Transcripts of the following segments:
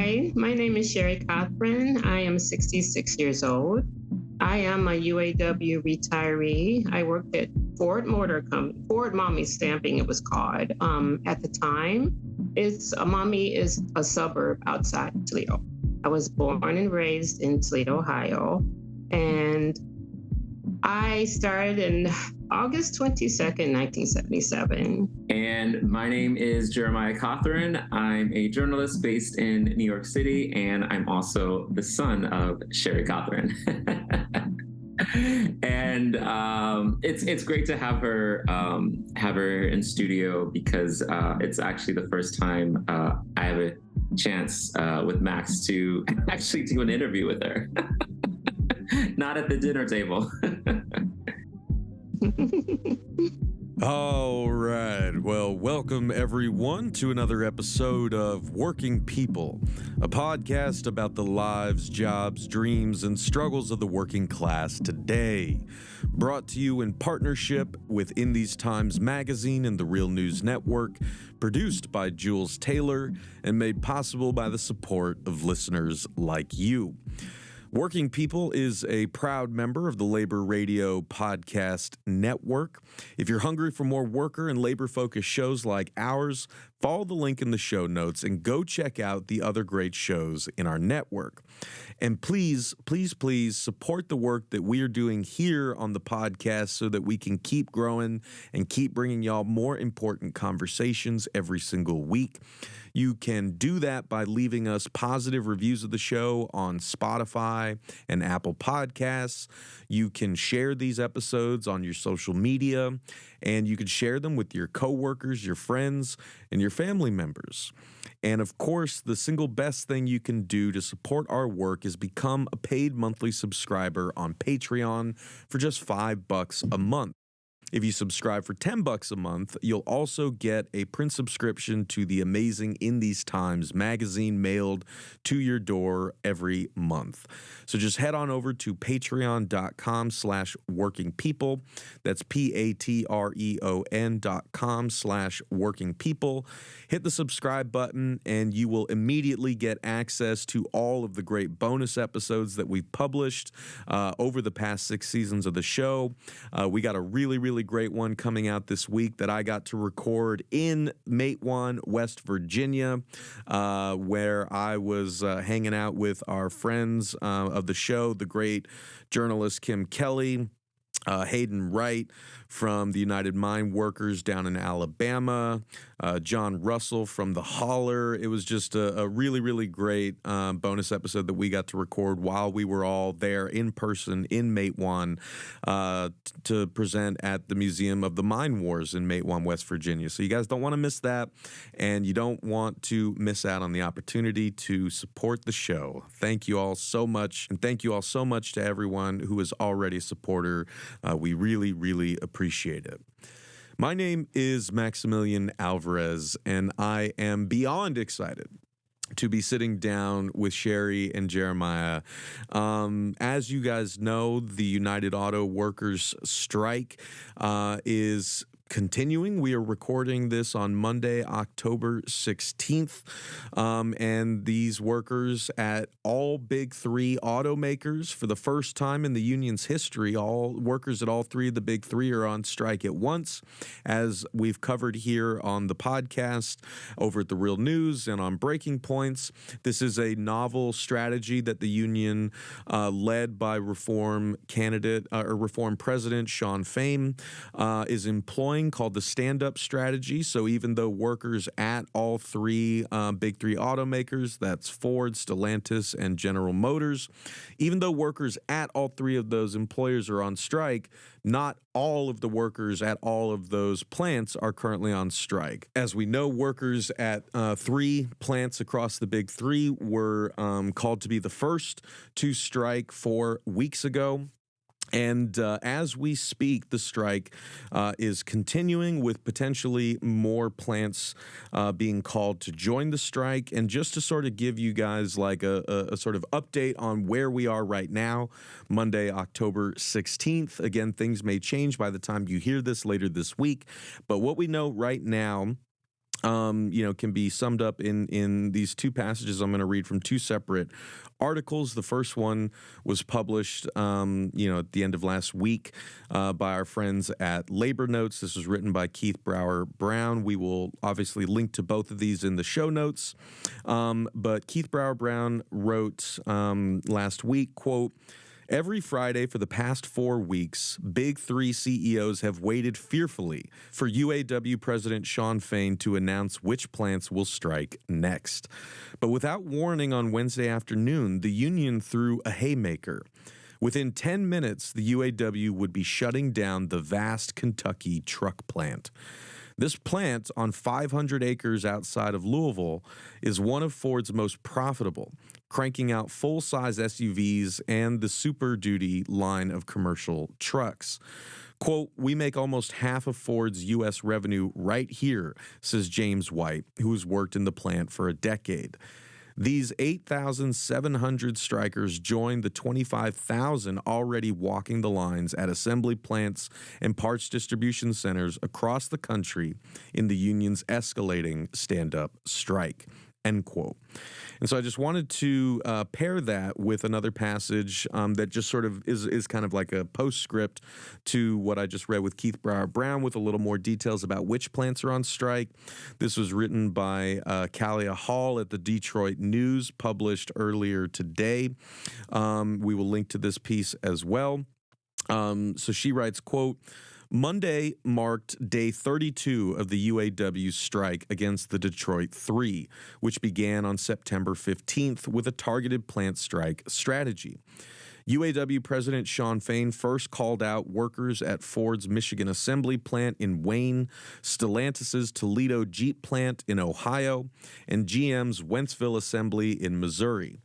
Hi, my name is Sherry Cothren. I am 66 years old. I am a UAW retiree. I worked at Ford Motor Company, Ford Mommy Stamping, it was called. At the time, Mommy is a suburb outside Toledo. I was born and raised in Toledo, Ohio, and I started in August 22nd, 1977. And my name is Sherry Cothren. I'm a journalist based in New York City, and I'm also the son of Sherry Cothren. And it's great to have her in studio because it's actually the first time I have a chance with Max to actually do an interview with her. Not at the dinner table. All right. Well, welcome everyone to another episode of Working People, a podcast about the lives, jobs, dreams, and struggles of the working class today. Brought to you in partnership with In These Times magazine and the Real News Network, produced by Jules Taylor, and made possible by the support of listeners like you. Working People is a proud member of the Labor Radio Podcast Network. If you're hungry for more worker and labor-focused shows like ours, follow the link in the show notes and go check out the other great shows in our network. And please, please, please support the work that we are doing here on the podcast so that we can keep growing and keep bringing y'all more important conversations every single week. You can do that by leaving us positive reviews of the show on Spotify and Apple Podcasts. You can share these episodes on your social media, and you can share them with your coworkers, your friends, and your family members. And of course, the single best thing you can do to support our work is become a paid monthly subscriber on Patreon for just $5 a month. If you subscribe for $10 a month, you'll also get a print subscription to the amazing In These Times magazine mailed to your door every month. So just head on over to patreon.com/workingpeople. That's patreon.com/workingpeople. Hit the subscribe button and you will immediately get access to all of the great bonus episodes that we've published over the past 6 seasons of the show. We got a really great one coming out this week that I got to record in Matewan, West Virginia, where I was hanging out with our friends of the show, the great journalist Kim Kelly, Hayden Wright from the United Mine Workers down in Alabama, John Russell from The Holler. It was just a really great bonus episode that we got to record while we were all there in person in Matewan to present at the Museum of the Mine Wars in Matewan, West Virginia. So you guys don't want to miss that, and you don't want to miss out on the opportunity to support the show. Thank you all so much, and thank you all so much to everyone who is already a supporter. We really appreciate it. My name is Maximilian Alvarez, and I am beyond excited to be sitting down with Sherry and Jeremiah. As you guys know, the United Auto Workers strike is continuing. We are recording this on Monday, October 16th, and these workers at all big 3 automakers, for the first time in the union's history, all workers at all 3 of the big 3 are on strike at once, as we've covered here on the podcast, over at the Real News and on Breaking Points. This is a novel strategy that the union, led by Reform President Shawn Fain, is employing, called the stand-up strategy. So even though workers at all 3 big 3 automakers, that's Ford, Stellantis, and General Motors, even though workers at all 3 of those employers are on strike, not all of the workers at all of those plants are currently on strike. As we know, workers at 3 plants across the big 3 were called to be the first to strike 4 weeks ago. And as we speak, the strike is continuing, with potentially more plants being called to join the strike. And just to sort of give you guys like a sort of update on where we are right now, Monday, October 16th. Again, things may change by the time you hear this later this week. But what we know right now can be summed up in these two passages I'm going to read from two separate articles. The first one was published, at the end of last week by our friends at Labor Notes. This was written by Keith Brower Brown. We will obviously link to both of these in the show notes. But Keith Brower Brown wrote last week, quote, "Every Friday for the past 4 weeks, Big Three CEOs have waited fearfully for UAW President Shawn Fain to announce which plants will strike next. But without warning on Wednesday afternoon, the union threw a haymaker. Within 10 minutes, the UAW would be shutting down the vast Kentucky truck plant. This plant on 500 acres outside of Louisville is one of Ford's most profitable, cranking out full-size SUVs and the Superduty line of commercial trucks. Quote, "We make almost half of Ford's U.S. revenue right here," says James White, who's worked in the plant for a decade. These 8,700 strikers joined the 25,000 already walking the lines at assembly plants and parts distribution centers across the country in the union's escalating stand-up strike. End quote. And so I just wanted to pair that with another passage that just sort of is kind of like a postscript to what I just read with Keith Brower Brown, with a little more details about which plants are on strike. This was written by Kalia Hall at the Detroit News, published earlier today. We will link to this piece as well. So she writes, quote, "Monday marked day 32 of the UAW strike against the Detroit Three, which began on September 15th with a targeted plant strike strategy. UAW President Shawn Fain first called out workers at Ford's Michigan assembly plant in Wayne, Stellantis' Toledo Jeep plant in Ohio, and GM's Wentzville assembly in Missouri.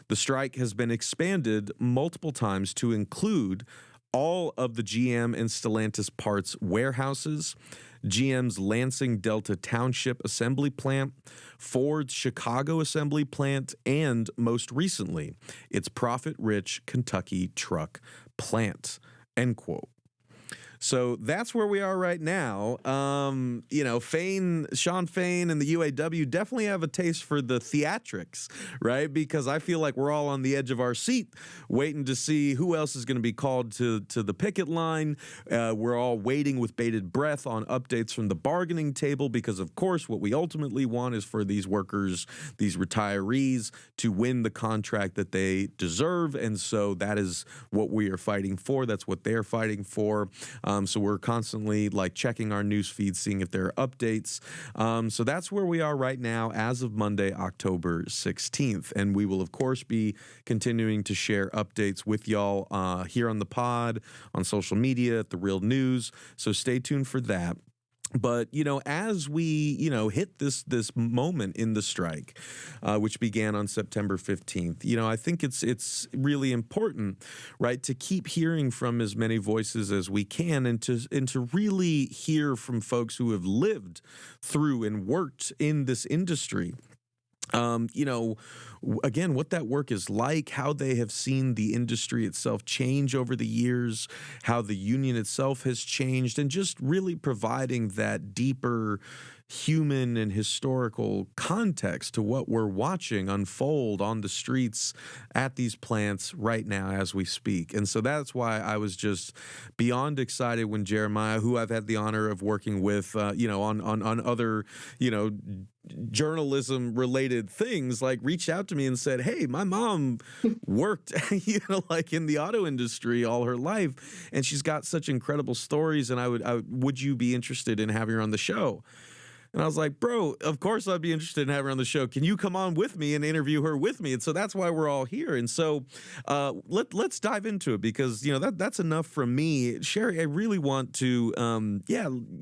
The strike has been expanded multiple times to include all of the GM and Stellantis parts warehouses, GM's Lansing Delta Township assembly plant, Ford's Chicago assembly plant, and most recently, its profit-rich Kentucky truck plant." End quote. So that's where we are right now. Shawn Fain and the UAW definitely have a taste for the theatrics, right? Because I feel like we're all on the edge of our seat waiting to see who else is going to be called to the picket line. We're all waiting with bated breath on updates from the bargaining table because, of course, what we ultimately want is for these workers, these retirees, to win the contract that they deserve. And so that is what we are fighting for. That's what they're fighting for. So we're constantly checking our news feed, seeing if there are updates. So that's where we are right now as of Monday, October 16th. And we will, of course, be continuing to share updates with y'all here on the pod, on social media, at The Real News. So stay tuned for that. But, as we, hit this moment in the strike, which began on September 15th, I think it's really important, right, to keep hearing from as many voices as we can and to really hear from folks who have lived through and worked in this industry. Again, what that work is like, how they have seen the industry itself change over the years, how the union itself has changed, and just really providing that deeper human and historical context to what we're watching unfold on the streets at these plants right now as we speak. And so that's why I was just beyond excited when Jeremiah, who I've had the honor of working with, on other, journalism related things, reached out to me and said, "Hey, my mom worked, in the auto industry all her life, and she's got such incredible stories. And would you be interested in having her on the show?" And I was like, "Bro, of course I'd be interested in having her on the show. Can you come on with me and interview her with me?" And so that's why we're all here. And so let's dive into it because, that's enough from me. Sherry, I really want to,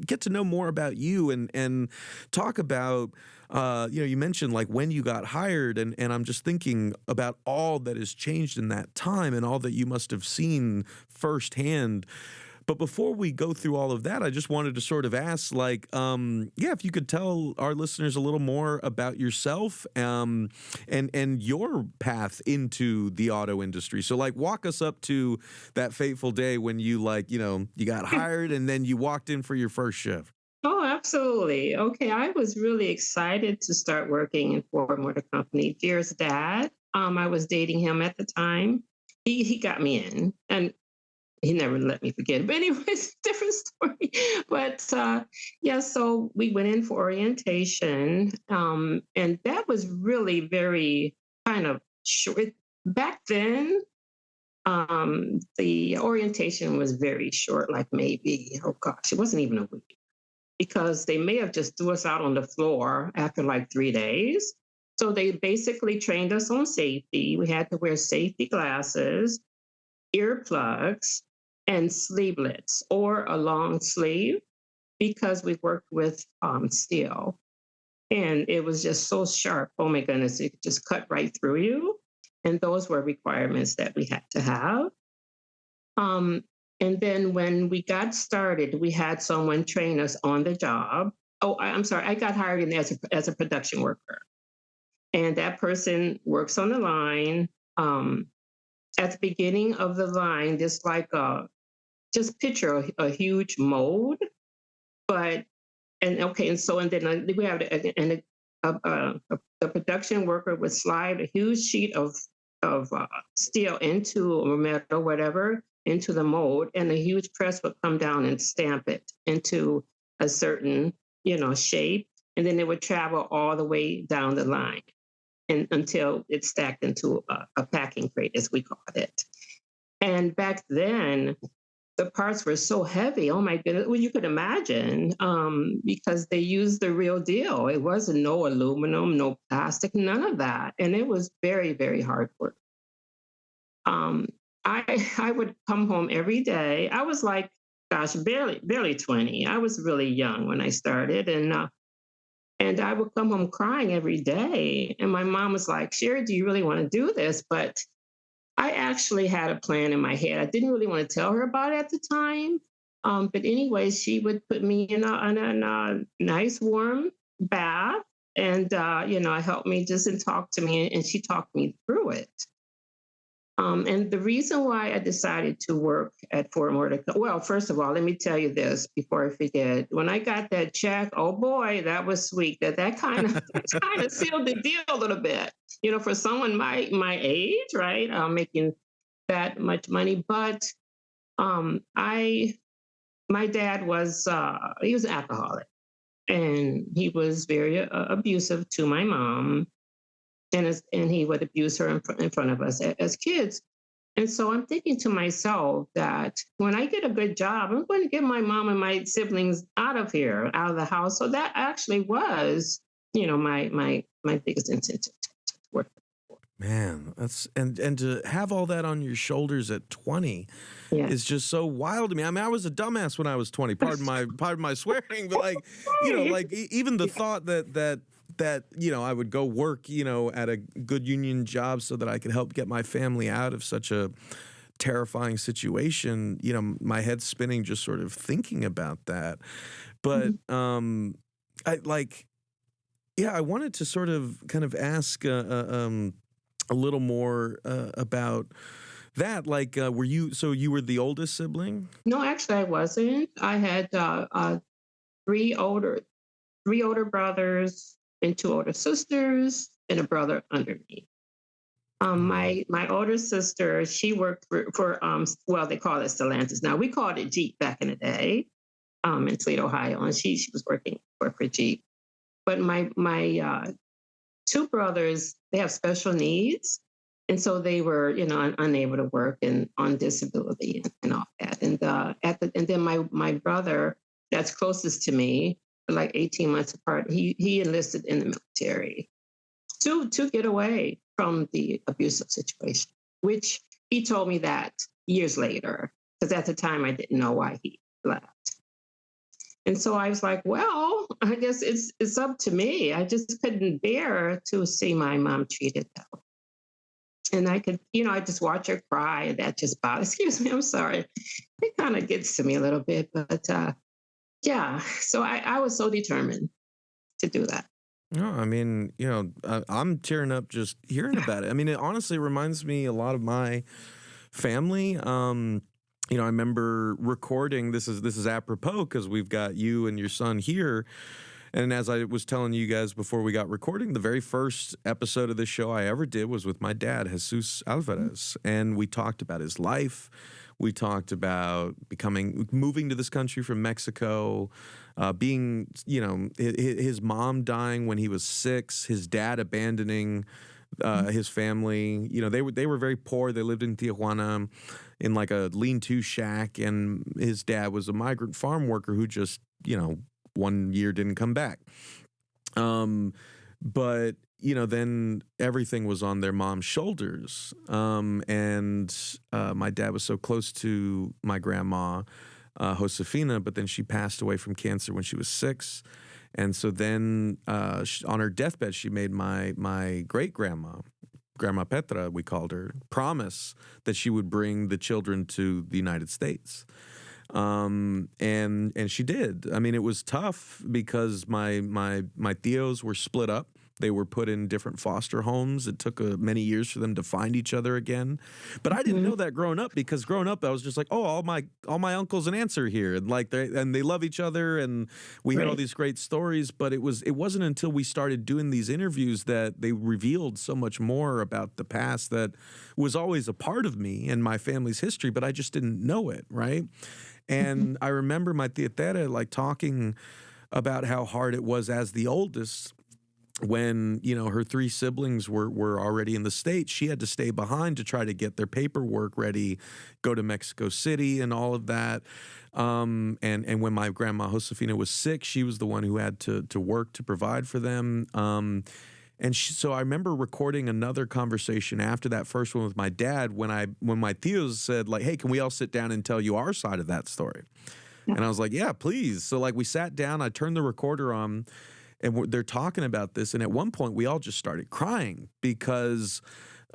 get to know more about you and talk about, you mentioned when you got hired, and I'm just thinking about all that has changed in that time and all that you must have seen firsthand. But before we go through all of that, I just wanted to sort of ask, if you could tell our listeners a little more about yourself and your path into the auto industry. So, walk us up to that fateful day when you, you got hired and then you walked in for your first shift. Oh, absolutely. Okay, I was really excited to start working in Ford Motor Company. Dear's dad, I was dating him at the time. He got me in, and he never let me forget. But anyways, different story. But yeah, so we went in for orientation, and that was really very kind of short. Back then, the orientation was very short, like maybe, oh gosh, it wasn't even a week because they may have just threw us out on the floor after like 3 days. So they basically trained us on safety. We had to wear safety glasses, earplugs, and sleevelets or a long sleeve because we worked with steel. And it was just so sharp. Oh my goodness, it just cut right through you. And those were requirements that we had to have. Um, and then when we got started, we had someone train us on the job. Oh, I'm sorry, I got hired in as a production worker. And that person works on the line. At the beginning of the line, there's like just picture a huge mold, but, and okay, and so, and then we have, the production worker would slide a huge sheet of steel into, or metal, whatever, into the mold, and a huge press would come down and stamp it into a certain, shape, and then it would travel all the way down the line, and until it's stacked into a packing crate, as we called it. And back then, the parts were so heavy. Oh my goodness! Well, you could imagine, because they used the real deal. It wasn't no aluminum, no plastic, none of that, and it was very, very hard work. Um, I would come home every day. I was like, gosh, barely 20. I was really young when I started, and I would come home crying every day. And my mom was like, Sherry, do you really want to do this? But I actually had a plan in my head. I didn't really want to tell her about it at the time. But anyway, she would put me in a nice warm bath and, help me just and talk to me. And she talked me through it. And the reason why I decided to work at Fort Mordecai, well, first of all, let me tell you this before I forget. When I got that check, oh boy, that was sweet. That kind of kind of sealed the deal a little bit, for someone my age, right? Making that much money. But I my dad was he was an alcoholic, and he was very abusive to my mom, and he would abuse her in front of us as kids. And so I'm thinking to myself that when I get a good job, I'm going to get my mom and my siblings out of here, out of the house. So that actually was, my biggest incentive to work. Man, that's and to have all that on your shoulders at 20 is Yes. just so wild to me. I mean, I was a dumbass when I was 20. Pardon my swearing, but like, even the thought that I would go work, at a good union job so that I could help get my family out of such a terrifying situation, my head's spinning just sort of thinking about that. But I wanted to sort of kind of ask a little more about that. Like, so you were the oldest sibling? No, actually, I wasn't. I had three older three older brothers and two older sisters, and a brother under me. My older sister, she worked for well, they call it Stellantis now. We called it Jeep back in the day, in Toledo, Ohio, and she was working for Jeep. But my two brothers, they have special needs, and so they were, unable to work and on disability and all that. And and then my brother, that's closest to me, like 18 months apart, he enlisted in the military to get away from the abusive situation, which he told me that years later, because at the time I didn't know why he left. And so I was like, well, I guess it's up to me. I just couldn't bear to see my mom treated that way. And I could, I just watch her cry, and that just bothers. Excuse me, I'm sorry. It kind of gets to me a little bit, but yeah. So I was so determined to do that. No, I mean, I'm tearing up just hearing about it. I mean, it honestly reminds me a lot of my family. I remember recording. This is apropos because we've got you and your son here. And as I was telling you guys before we got recording, the very first episode of this show I ever did was with my dad, Jesus Alvarez. And we talked about his life. We talked about moving to this country from Mexico, being, his mom dying when he was 6, his dad abandoning his family. They were very poor. They lived in Tijuana in like a lean-to shack, and his dad was a migrant farm worker who just, 1 year didn't come back. But then everything was on their mom's shoulders. And my dad was so close to my grandma, Josefina, but then she passed away from cancer when she was 6. And so then on her deathbed, she made my great-grandma, Grandma Petra, we called her, promise that she would bring the children to the United States. And she did. I mean, it was tough because my tios were split up. They were put in different foster homes. It took many years for them to find each other again. But I didn't know that growing up, because growing up I was just like, oh, all my uncles and aunts are here, and they love each other, and we hear all these great stories. But it wasn't until we started doing these interviews that they revealed so much more about the past that was always a part of me and my family's history, but I just didn't know it, right? And I remember my tia Tere talking about how hard it was as the oldest. When, her 3 siblings were already in the States, she had to stay behind to try to get their paperwork ready, go to Mexico City and all of that. And when my grandma Josefina was sick, she was the one who had to work to provide for them. So I remember recording another conversation after that first one with my dad when my tios said, hey, can we all sit down and tell you our side of that story? And I was like, yeah, please. So we sat down, I turned the recorder on, and they're talking about this. And at one point, we all just started crying because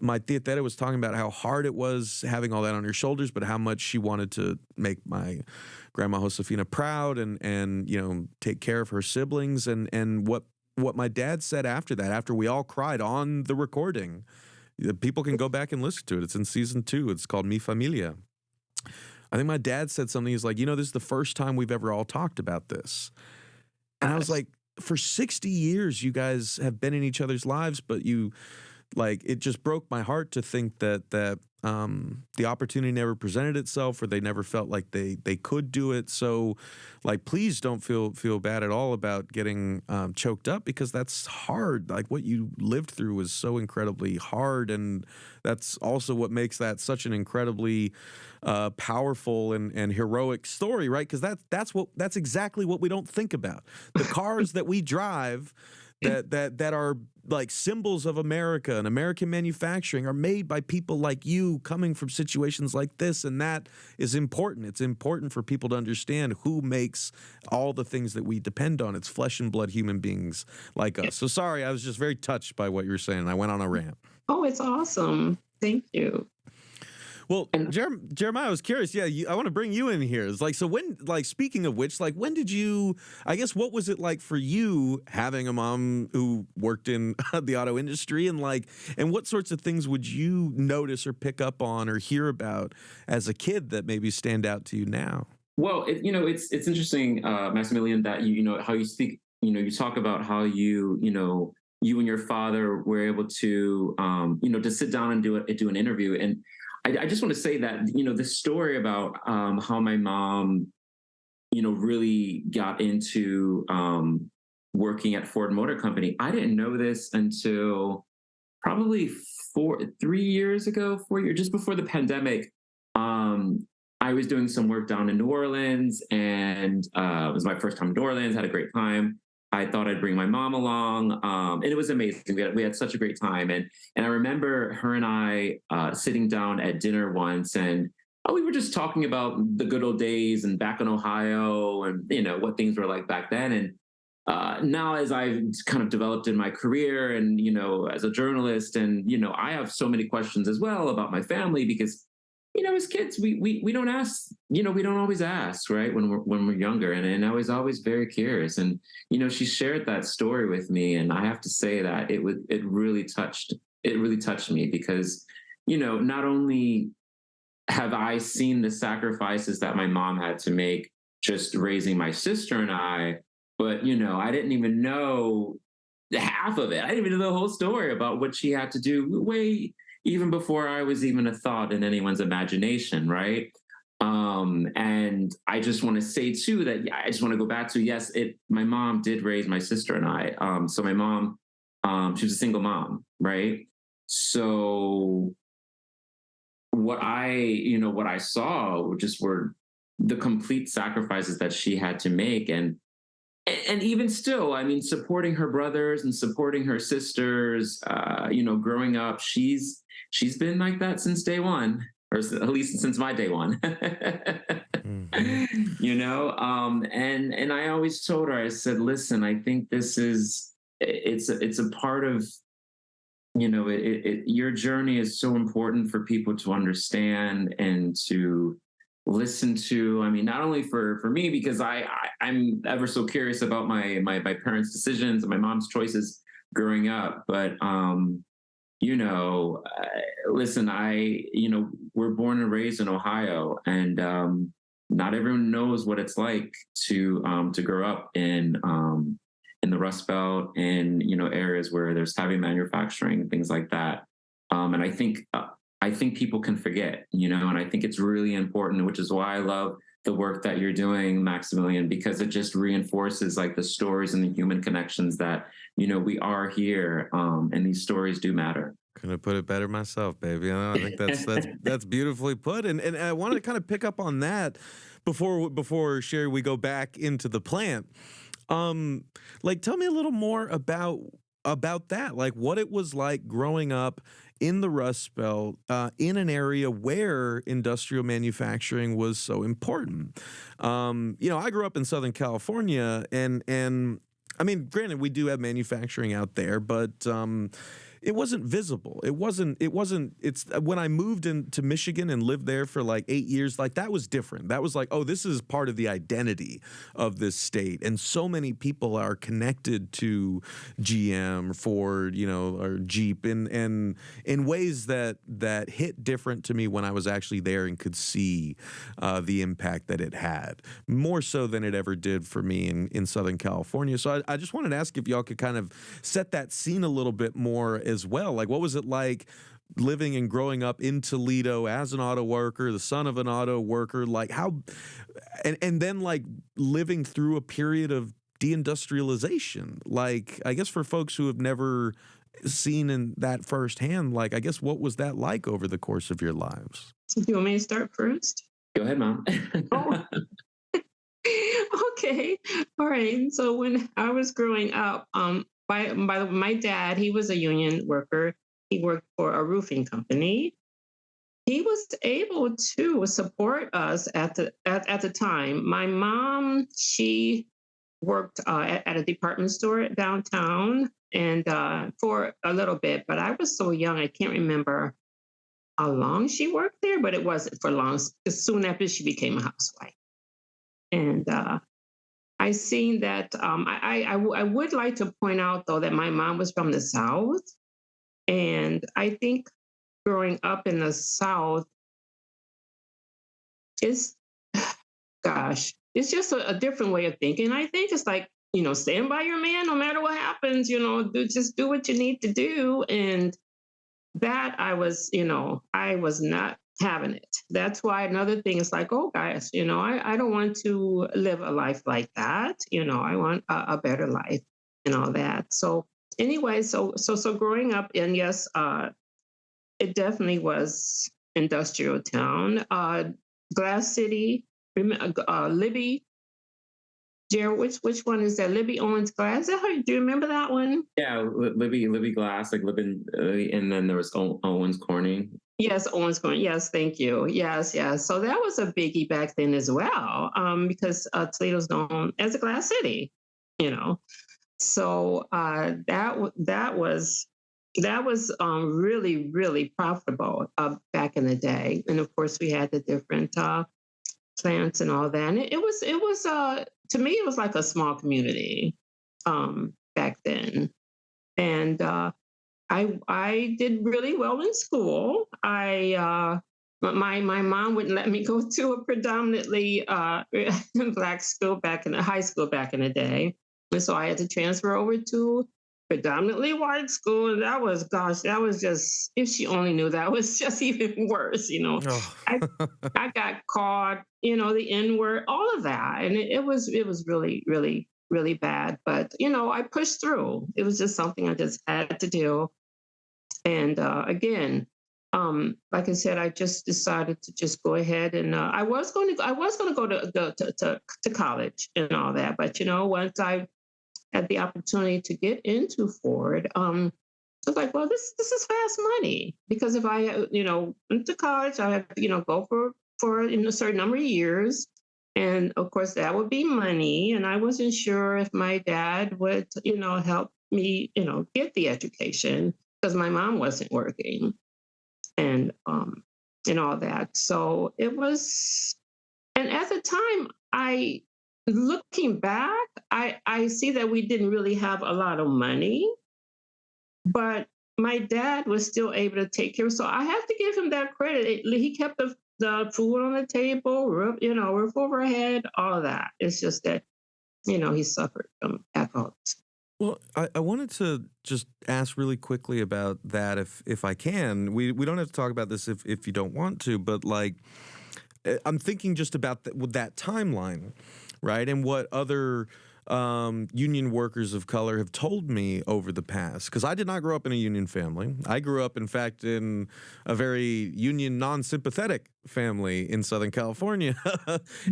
my tia Tere was talking about how hard it was having all that on her shoulders, but how much she wanted to make my grandma Josefina proud and take care of her siblings. And what my dad said after that, after we all cried on the recording, people can go back and listen to it. It's in season 2. It's called Mi Familia. I think my dad said something. He's like, this is the first time we've ever all talked about this. And I was like, for 60 years, you guys have been in each other's lives, but it just broke my heart to think that the opportunity never presented itself, or they never felt like they could do it. So, please don't feel bad at all about getting choked up, because that's hard. What you lived through was so incredibly hard, and that's also what makes that such an incredibly powerful and heroic story, right? Because that's exactly what we don't think about. The cars that we drive that are symbols of America and American manufacturing are made by people like you, coming from situations like this, and that is important. It's important for people to understand who makes all the things that we depend on. It's flesh and blood human beings like us. So sorry, I was just very touched by what you were saying. I went on a rant. Oh, it's awesome. Thank you. Well, Jeremiah, I was curious. Yeah, I want to bring you in here. It's so when, speaking of which, when did you, I guess, what was it like for you having a mom who worked in the auto industry, and what sorts of things would you notice or pick up on or hear about as a kid that maybe stand out to you now? Well, it's interesting, Maximilian, that how you speak. You talk about how you and your father were able to to sit down and do an interview. And I just want to say that, the story about how my mom, really got into working at Ford Motor Company. I didn't know this until probably 3 years ago, 4 years, just before the pandemic. I was doing some work down in New Orleans, and it was my first time in New Orleans, had a great time. I thought I'd bring my mom along, and it was amazing. We had such a great time, and I remember her and I sitting down at dinner once, and we were just talking about the good old days and back in Ohio, and what things were like back then. And now, as I've kind of developed in my career, and as a journalist, and I have so many questions as well about my family, because as kids, we don't ask, we don't always ask, right? When we're younger. And I was always very curious. And, she shared that story with me. And I have to say that it really touched me, because, not only have I seen the sacrifices that my mom had to make just raising my sister and I. But, I didn't even know half of it. I didn't even know the whole story about what she had to do way even before I was even a thought in anyone's imagination, right? And I just want to say too that I just want to go back to, yes, my mom did raise my sister and I. So my mom, she was a single mom, right? So what I saw just were the complete sacrifices that she had to make. And even still, I mean, supporting her brothers and supporting her sisters, growing up, she's been like that since day one, or at least since my day one. Mm-hmm. And I always told her, I said, listen, I think it's a part of, your journey is so important for people to understand and to listen to. I mean, not only for me, because I'm ever so curious about my parents' decisions and my mom's choices growing up, but listen, we're born and raised in Ohio, and not everyone knows what it's like to grow up in the Rust Belt and areas where there's heavy manufacturing, things like that. And I think people can forget, and I think it's really important, which is why I love the work that you're doing, Maximilian, because it just reinforces like the stories and the human connections that, we are here. And these stories do matter. Couldn't put it better myself, baby. I think that's beautifully put. And I wanted to kind of pick up on that before Sherry, we go back into the plant. Tell me a little more about that, like what it was like growing up in the Rust Belt, in an area where industrial manufacturing was so important. I grew up in Southern California, and I mean, granted, we do have manufacturing out there, but it wasn't visible. It's when I moved into Michigan and lived there for like 8 years, like that was different. That was like, oh, this is part of the identity of this state. And so many people are connected to GM, Ford, or Jeep in ways that hit different to me when I was actually there and could see the impact that it had, more so than it ever did for me in Southern California. So I just wanted to ask if y'all could kind of set that scene a little bit more as well. Like, what was it like living and growing up in Toledo as an auto worker, the son of an auto worker? Like how, and then like living through a period of deindustrialization. Like, I guess for folks who have never seen in that firsthand, like, I guess what was that like over the course of your lives? Do you want me to start first? Go ahead, Mom. Oh. Okay. All right. So when I was growing up, my dad, he was a union worker. He worked for a roofing company. He was able to support us at the time. My mom, she worked at a department store downtown, and for a little bit, but I was so young, I can't remember how long she worked there, but it wasn't for long. Soon after she became a housewife. And I seen that. I would like to point out though that my mom was from the South, and I think growing up in the South is, gosh, it's just a different way of thinking. I think it's like, stand by your man no matter what happens. Just do what you need to do, and that I was not having it. That's why another thing is like, oh, guys, I don't want to live a life like that. I want a better life and all that. So anyway, so growing up, and yes, it definitely was industrial town. Glass City, Libby. Jared, which one is that? Libby Owens Glass. Do you remember that one? Yeah, Libby Glass, like Libby, and then there was Owens Corning. Yes, Owens Corning. Yes, thank you. Yes. So that was a biggie back then as well, because Toledo's known as a glass city. So that was really, really profitable back in the day. And of course, we had the different plants and all that. And it was to me, it was like a small community back then. And I did really well in school. I But my mom wouldn't let me go to a predominantly black school back in the high school back in the day. And so I had to transfer over to predominantly white school. And that was, gosh, that was just, if she only knew, that was just even worse, you know. Oh. I I got caught, you know, the N word, all of that. And it was really, really, really bad. But, you know, I pushed through. It was just something I just had to do. And again, like I said, I just decided to just go ahead and I was going to go to college and all that. But, you know, once I had the opportunity to get into Ford, I was like, well, this is fast money, because if I, you know, went to college, I had to, you know, go for a certain number of years. And of course, that would be money. And I wasn't sure if my dad would, you know, help me, you know, get the education, because my mom wasn't working and all that. So it was, and at the time, looking back, I see that we didn't really have a lot of money, but my dad was still able to take care. So I have to give him that credit. He kept the food on the table, you know, roof over our head, all of that. It's just that, you know, he suffered from alcoholism. Well, I wanted to just ask really quickly about that, if I can. We don't have to talk about this if you don't want to, but like, I'm thinking just about that timeline, right? And what other union workers of color have told me over the past. Because I did not grow up in a union family. I grew up, in fact, in a very union non-sympathetic family in Southern California.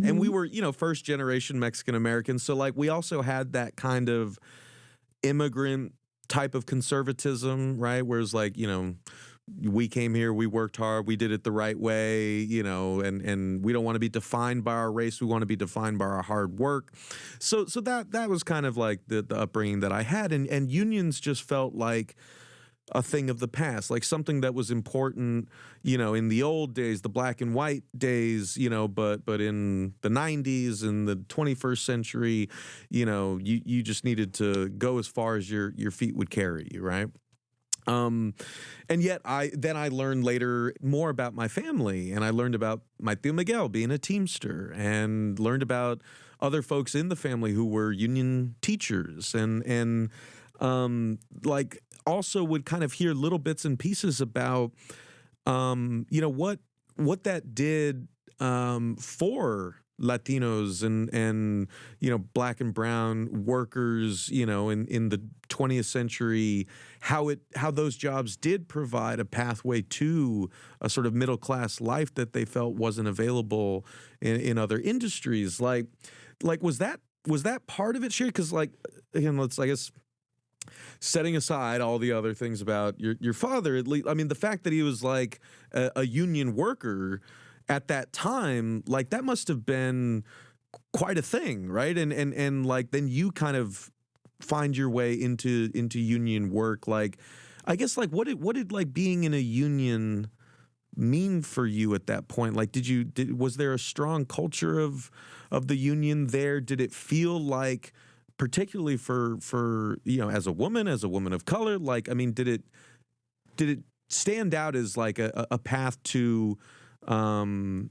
And we were, you know, first generation Mexican Americans. So like we also had that kind of immigrant type of conservatism, right? Whereas like, you know, we came here, we worked hard, we did it the right way, you know, and we don't want to be defined by our race. We want to be defined by our hard work. So that was kind of like the upbringing that I had. And unions just felt like a thing of the past, like something that was important, you know, in the old days, the black and white days, you know, but in the 90s and the 21st century, you know, you just needed to go as far as your feet would carry you, right? And yet I learned later more about my family, and I learned about my Tío Miguel being a Teamster, and learned about other folks in the family who were union teachers, and like also would kind of hear little bits and pieces about, you know, what that did for Latinos and you know, black and brown workers, you know, in the 20th century, how those jobs did provide a pathway to a sort of middle class life that they felt wasn't available in other industries. Like was that part of it, Sherry? Because like, again, I guess, setting aside all the other things about your father, at least, I mean, the fact that he was like a union worker at that time, like that must have been quite a thing, right? And like then you kind of find your way into union work. Like, I guess, like what did like being in a union mean for you at that point? Like, was there a strong culture of the union there? Did it feel like, particularly for you know, as a woman of color, like, I mean, did it stand out as like a path to kind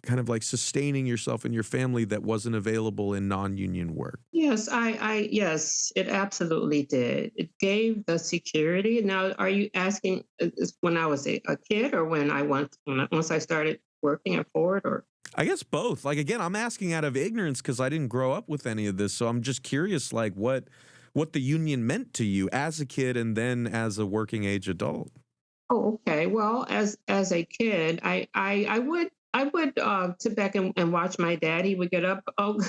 of like sustaining yourself and your family that wasn't available in non-union work? Yes, yes, it absolutely did. It gave the security. Now, are you asking when I was a kid, or once I started working at Ford, or? I guess both. Like, again, I'm asking out of ignorance because I didn't grow up with any of this. So I'm just curious, like what the union meant to you as a kid and then as a working age adult. Oh, okay. Well, as a kid, I would sit back and watch my dad. He would get up. Oh,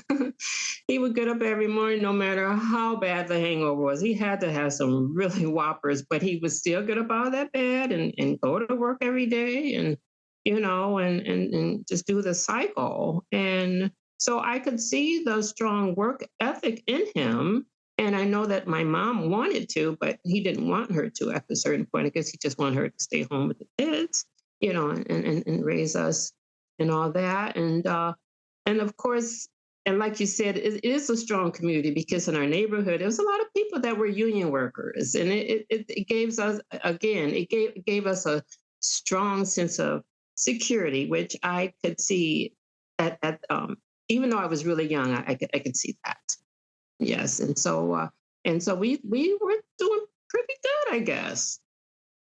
he would get up every morning, no matter how bad the hangover was. He had to have some really whoppers, but he would still get up out of that bed and go to work every day, and you know, and just do the cycle. And so I could see the strong work ethic in him. And I know that my mom wanted to, but he didn't want her to at a certain point. I guess he just wanted her to stay home with the kids, you know, and raise us and all that. And of course, and like you said, it is a strong community, because in our neighborhood, there was a lot of people that were union workers. And it gave us, again, it gave us a strong sense of security, which I could see even though I was really young, I could see that. Yes, and so we were doing pretty good, I guess.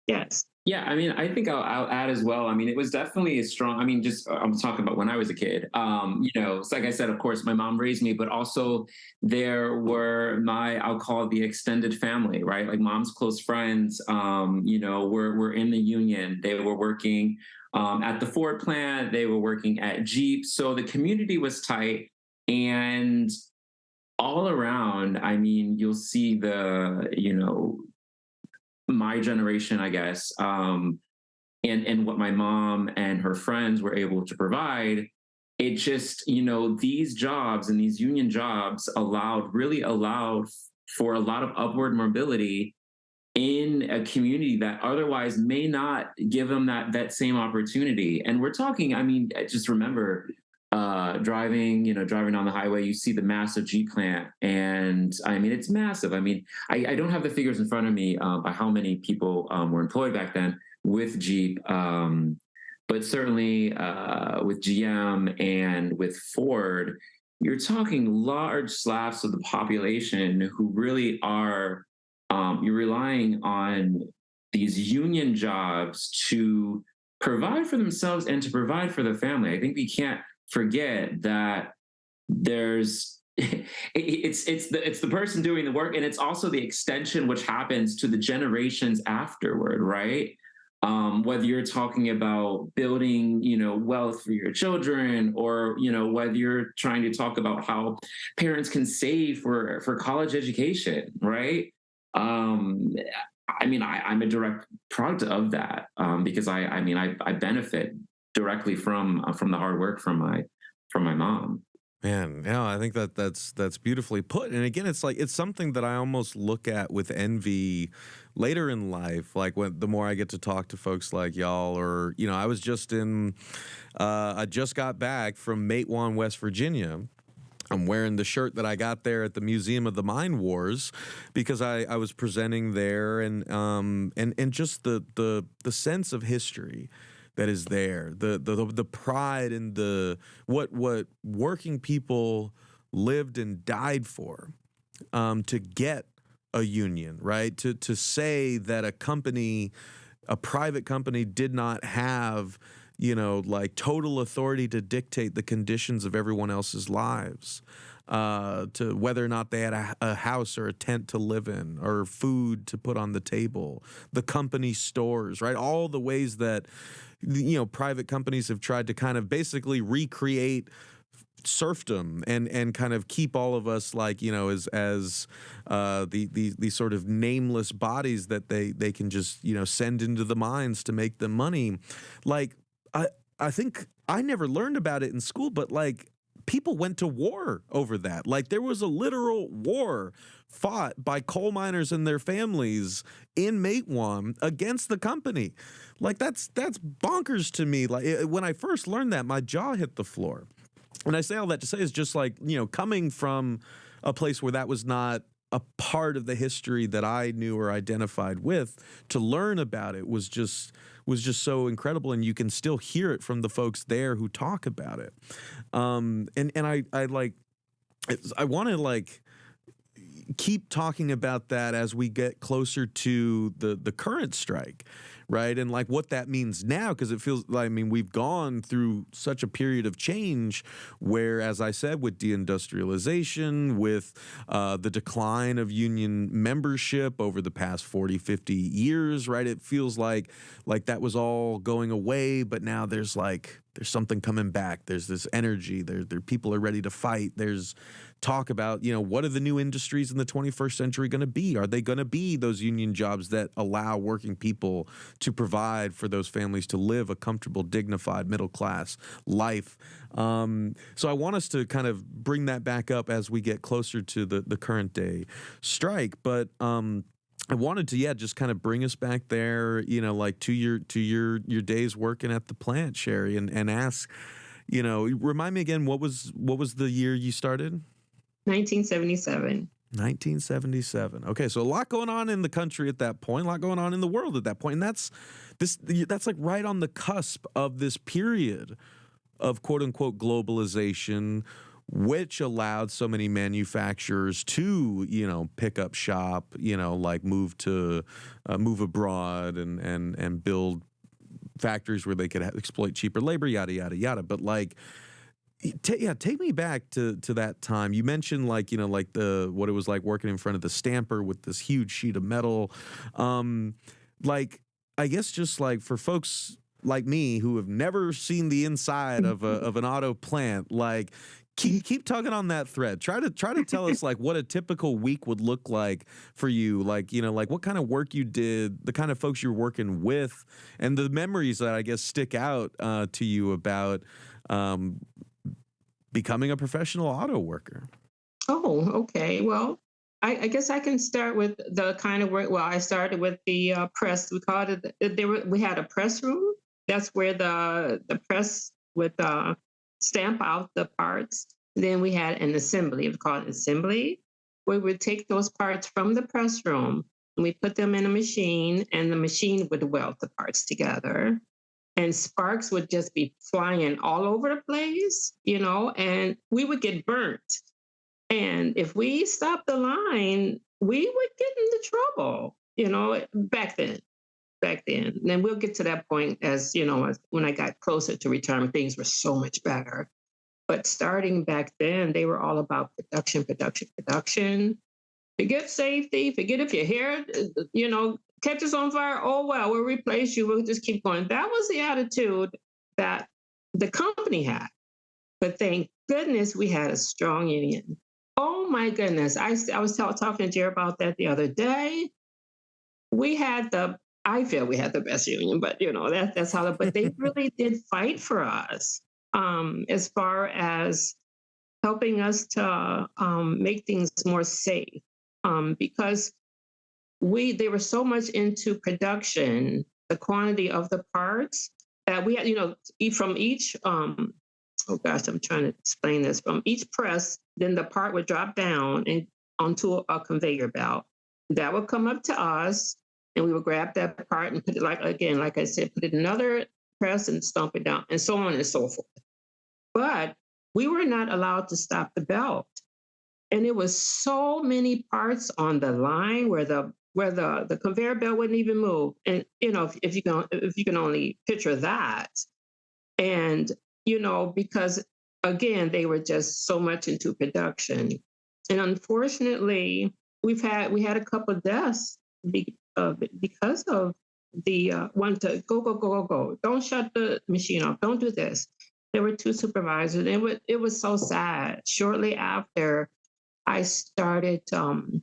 Yes. Yeah, I mean, I think I'll add as well. I mean, it was definitely a strong. I mean, just I'm talking about when I was a kid. It's like I said, of course, my mom raised me, but also there were I'll call it the extended family, right? Like mom's close friends. Were in the union. They were working at the Ford plant. They were working at Jeep. So the community was tight, and all around. I mean, you'll see my generation, I guess, and what my mom and her friends were able to provide. It just, these jobs and these union jobs really allowed for a lot of upward mobility in a community that otherwise may not give them that same opportunity. And we're talking, I mean, just remember driving down the highway, you see the massive Jeep plant. And I mean, it's massive. I mean, I don't have the figures in front of me by how many people were employed back then with Jeep. But certainly with GM and with Ford, you're talking large swaths of the population who really are, you're relying on these union jobs to provide for themselves and to provide for their family. I think we can't forget that there's it's the person doing the work, and it's also the extension which happens to the generations afterward, right? Whether you're talking about building, wealth for your children, or whether you're trying to talk about how parents can save for college education, right? I mean, I'm a direct product of that because I benefit directly from the hard work from my mom. Man, yeah, I think that's beautifully put. And again, it's something that I almost look at with envy later in life. Like the more I get to talk to folks like y'all, or I was just I just got back from Matewan, West Virginia. I'm wearing the shirt that I got there at the Museum of the Mine Wars because I was presenting there, and just the sense of history that is there, the pride and what working people lived and died for, to get a union, right? To say that a private company did not have, like total authority to dictate the conditions of everyone else's lives, to whether or not they had a house or a tent to live in, or food to put on the table, the company stores, right? All the ways that, private companies have tried to kind of basically recreate serfdom and kind of keep all of us like, as the sort of nameless bodies that they can just, send into the mines to make them money. Like, I think I never learned about it in school, but like people went to war over that. Like there was a literal war fought by coal miners and their families in Matewan against the company. Like that's bonkers to me. Like when I first learned that, my jaw hit the floor. And I say all that to say is just like, coming from a place where that was not a part of the history that I knew or identified with, to learn about it was just so incredible. And you can still hear it from the folks there who talk about it. And I want to like keep talking about that as we get closer to the current strike, right? And like what that means now, because it feels like, I mean, we've gone through such a period of change where, as I said, with deindustrialization, with the decline of union membership over the past 40, 50 years, right? It feels like that was all going away, but now there's something coming back. There's this energy. There people are ready to fight. There's talk about, what are the new industries in the 21st century going to be? Are they going to be those union jobs that allow working people to provide for those families to live a comfortable, dignified, middle-class life? So I want us to kind of bring that back up as we get closer to the current day strike. But I wanted to, just kind of bring us back there, like to your days working at the plant, Sherry, and ask, remind me again, what was the year you started? 1977. 1977. Okay, so a lot going on in the country at that point, a lot going on in the world at that point, and that's like right on the cusp of this period of quote unquote globalization, which allowed so many manufacturers to, pick up shop, like move abroad and build factories where they could exploit cheaper labor, yada yada yada. But like, take me back to that time. You mentioned like what it was like working in front of the stamper with this huge sheet of metal. Like I guess just like for folks like me who have never seen the inside of an auto plant, like keep tugging on that thread. Try to tell us like what a typical week would look like for you. Like like what kind of work you did, the kind of folks you're working with, and the memories that I guess stick out to you about becoming a professional auto worker. Oh, okay. Well, I guess I can start with the kind of work. Well, I started with the press. We called it. We had a press room. That's where the press would stamp out the parts. Then we had an assembly. It was called an assembly, where we would take those parts from the press room and we put them in a machine, and the machine would weld the parts together. And sparks would just be flying all over the place, and we would get burnt. And if we stopped the line, we would get into trouble, back then. And then we'll get to that point as when I got closer to retirement, things were so much better. But starting back then, they were all about production. Forget safety, forget if your hair, catches on fire, oh, well, we'll replace you. We'll just keep going. That was the attitude that the company had. But thank goodness we had a strong union. Oh, my goodness. I was talking to Jerry about that the other day. I feel we had the best union, but, that's how, but they really did fight for us as far as helping us to make things more safe because they were so much into production, the quantity of the parts that we had, from each, oh gosh, I'm trying to explain this, from each press, then the part would drop down and onto a conveyor belt. That would come up to us, and we would grab that part and put it, like I said, put it in another press and stomp it down, and so on and so forth. But we were not allowed to stop the belt. And it was so many parts on the line where the conveyor belt wouldn't even move. And, if you can only picture that. And, because again, they were just so much into production. And unfortunately, we had a couple of deaths because of the one to go. Don't shut the machine off. Don't do this. There were two supervisors. It was so sad. Shortly after I started to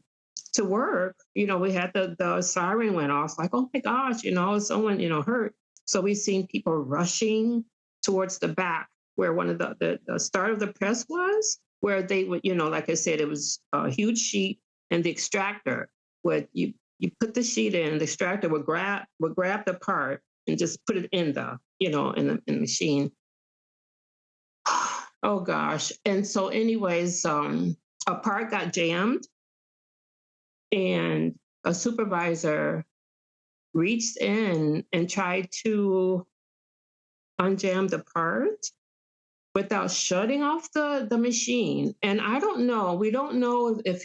work, we had the siren went off, like, oh my gosh, someone, hurt. So we seen people rushing towards the back where one of the start of the press was, where they would, like I said, it was a huge sheet, and the extractor would, you put the sheet in, the extractor would grab the part and just put it in the, in the machine. Oh gosh. And so anyways, a part got jammed, and a supervisor reached in and tried to unjam the part without shutting off the machine. And we don't know if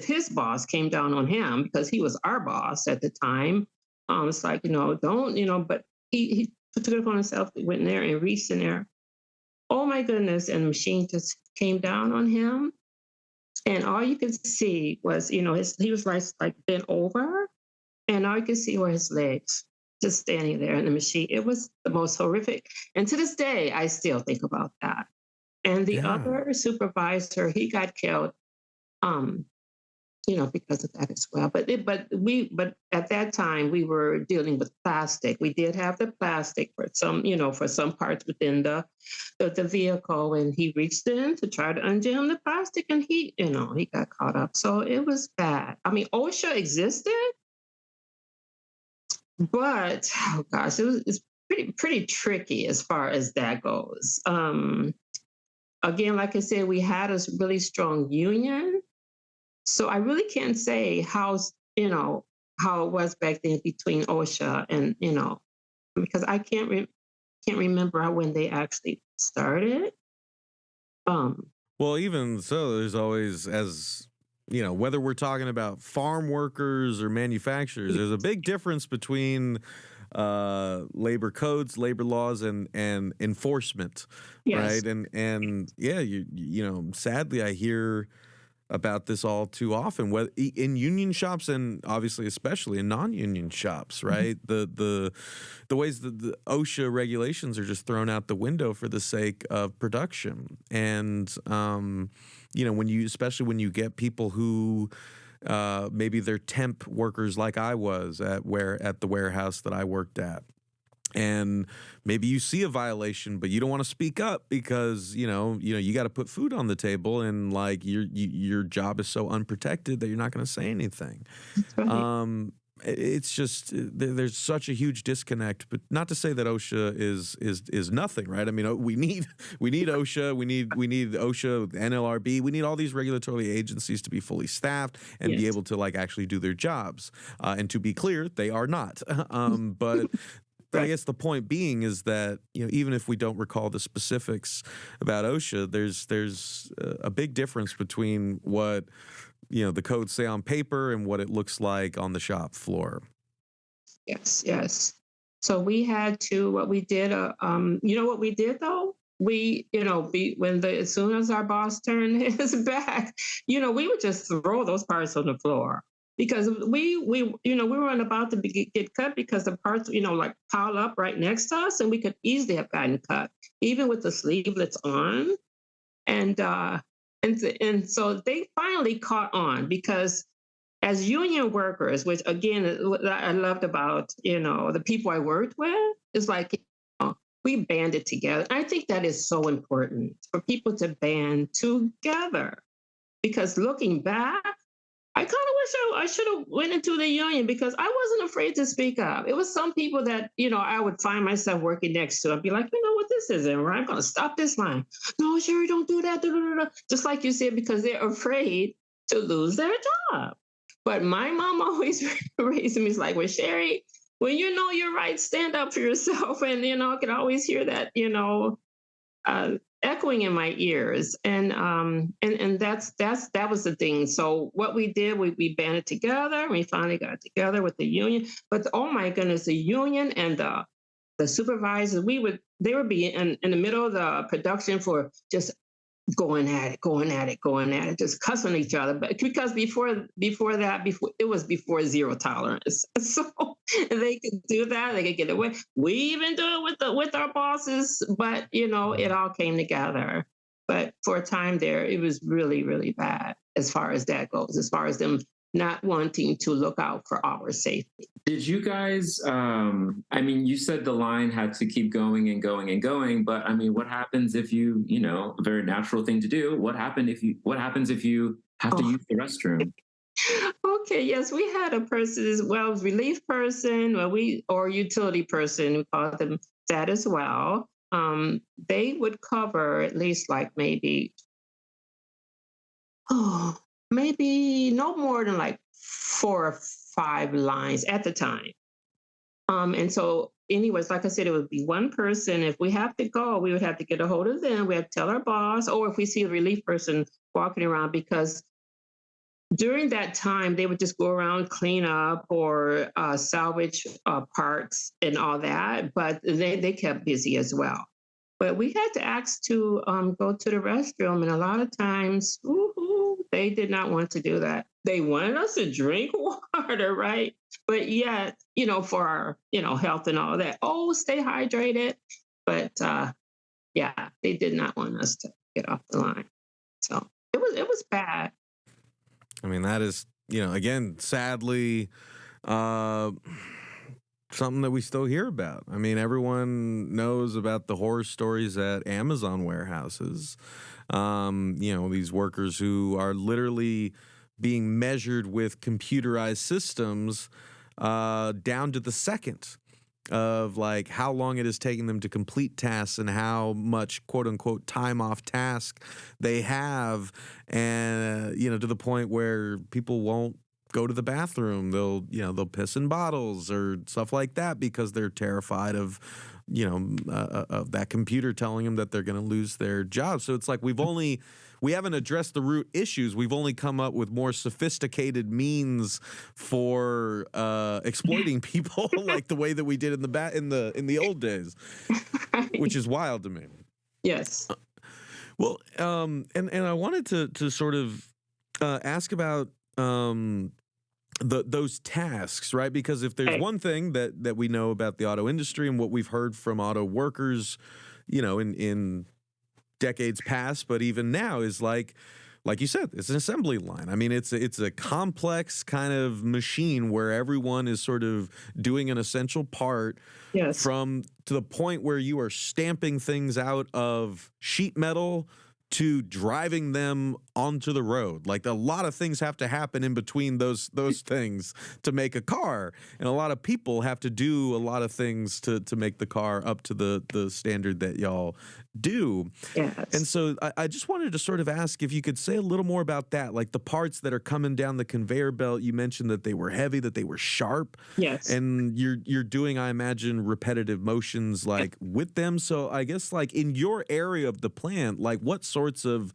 his boss came down on him, because he was our boss at the time. It's like, don't, but he took it upon himself, went in there and reached in there. Oh my goodness. And the machine just came down on him. And all you could see was, he was like bent over, and all you could see were his legs just standing there in the machine. It was the most horrific. And to this day, I still think about that. And the other supervisor, he got killed, because of that as well. But at that time we were dealing with plastic. We did have the plastic for some parts within the vehicle, and he reached in to try to unjam the plastic, and he got caught up. So it was bad. I mean, OSHA existed, but oh gosh, it's pretty tricky as far as that goes. Again, like I said, we had a really strong union. So I really can't say you know, how it was back then between OSHA and, because I can't remember when they actually started. Um, Well, even so, there's always, as whether we're talking about farm workers or manufacturers, there's a big difference between labor codes, labor laws, and enforcement, yes, right? And yeah, sadly, I hear about this all too often, whether in union shops and obviously especially in non-union shops, right? The ways that the OSHA regulations are just thrown out the window for the sake of production, and especially when you get people who maybe they're temp workers like I was at the warehouse that I worked at. And maybe you see a violation, but you don't want to speak up because you got to put food on the table, and like your job is so unprotected that you're not going to say anything. that's right. It's just there's such a huge disconnect. But not to say that OSHA is nothing, right? I mean, we need OSHA, we need OSHA, NLRB, we need all these regulatory agencies to be fully staffed and be Yes. able to like actually do their jobs. And to be clear, they are not. But I Right. guess the point being is that even if we don't recall the specifics about OSHA, there's a big difference between what the codes say on paper and what it looks like on the shop floor. Yes, yes. So we had to, what we did, what we did though? As soon as our boss turned his back, we would just throw those parts on the floor because we weren't about to get cut because the parts, like pile up right next to us and we could easily have gotten cut, even with the sleevelets on. And, and so they finally caught on because as union workers, which again, what I loved about, the people I worked with, is like, we banded together. I think that is so important for people to band together because looking back, I kind of wish I should have went into the union because I wasn't afraid to speak up. It was some people that, I would find myself working next to. I'd be like, what, this isn't right. I'm going to stop this line. No, Sherry, don't do that. Just like you said, because they're afraid to lose their job. But my mom always raised me like, well, Sherry, when you know you're right, stand up for yourself. And, I could always hear that, echoing in my ears. And that was the thing. So what we did, we banded together. We finally got together with the union. But oh my goodness, the union and the supervisors, they would be in the middle of the production for just going at it, just cussing each other. But because before it was before zero tolerance, so they could do that, they could get away. We even do it with our bosses, but it all came together. But for a time there, it was really, really bad as far as that goes, as far as them not wanting to look out for our safety. Did you guys, I mean, you said the line had to keep going and going and going, but I mean, what happens if a very natural thing to do. What happens if you have to use the restroom? Okay, yes, we had a person as well, relief person, or utility person, we call them that as well. They would cover at least like maybe no more than like 4 or 5 lines at the time. And so anyways, like I said, it would be one person. If we have to go, we would have to get a hold of them. We have to tell our boss, or if we see a relief person walking around, because during that time, they would just go around, clean up or salvage parts and all that. But they kept busy as well. But we had to ask to go to the restroom. And a lot of times, they did not want to do that. They wanted us to drink water, right? But yet, for our, health and all that, stay hydrated. But yeah, they did not want us to get off the line. So it was bad. I mean, that is, again, sadly, something that we still hear about. I mean, everyone knows about the horror stories at Amazon warehouses. These workers who are literally being measured with computerized systems down to the second. of like how long it is taking them to complete tasks and how much quote unquote time off task they have, and to the point where people won't go to the bathroom. They'll piss in bottles or stuff like that because they're terrified of of that computer telling them that they're going to lose their job. So it's like we haven't addressed the root issues. We've only come up with more sophisticated means for exploiting people, like the way that we did in the old days, which is wild to me. Yes. Well, and I wanted to sort of ask about those tasks, right? Because if there's one thing that we know about the auto industry and what we've heard from auto workers, in decades past, but even now, is like you said, it's an assembly line. I mean, it's a complex kind of machine where everyone is sort of doing an essential part. Yes. To the point where you are stamping things out of sheet metal to driving them onto the road. Like, a lot of things have to happen in between those things to make a car, and a lot of people have to do a lot of things to make the car up to the standard that y'all do. Yes. And so I just wanted to sort of ask if you could say a little more about that, like the parts that are coming down the conveyor belt. You mentioned that they were heavy, that they were sharp. Yes. And you're doing, I imagine, repetitive motions like with them. So I guess, like, in your area of the plant, like, what sorts of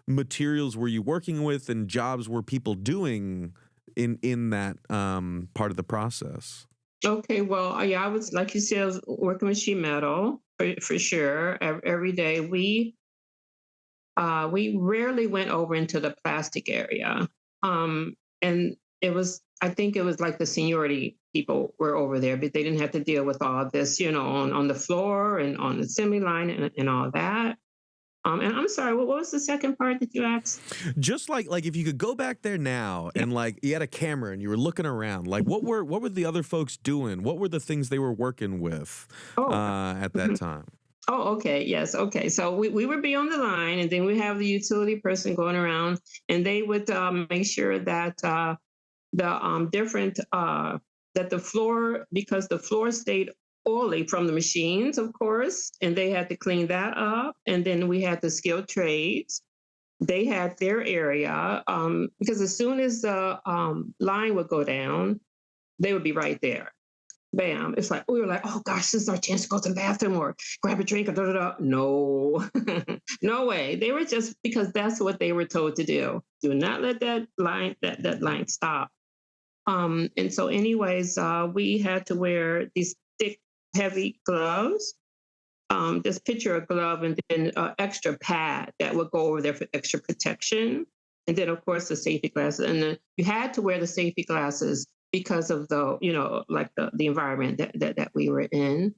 materials were you working with and jobs were people doing in that part of the process? Okay, well, yeah, I was, like you said, I was working with sheet metal for sure. Every day, we rarely went over into the plastic area, and I think it was like the seniority people were over there, but they didn't have to deal with all this, on the floor and on the assembly line and all that. And I'm sorry, what was the second part that you asked? Just like if you could go back there now and like you had a camera and you were looking around, like what were the other folks doing? What were the things they were working with at that time? Oh, okay. Yes. Okay. So we would be on the line, and then we have the utility person going around, and they would make sure that the different that the floor, because the floor stayed oily from the machines, of course, and they had to clean that up. And then we had the skilled trades. They had their area, because as soon as the line would go down, they would be right there. Bam. It's like, we were like, oh gosh, this is our chance to go to the bathroom or grab a drink or da da da. No, no way. They were just, because that's what they were told to do. Do not let that line stop. And so anyways, we had to wear these thick, heavy gloves. Just picture a glove and then an extra pad that would go over there for extra protection. And then, of course, the safety glasses. And then you had to wear the safety glasses because of the environment that we were in.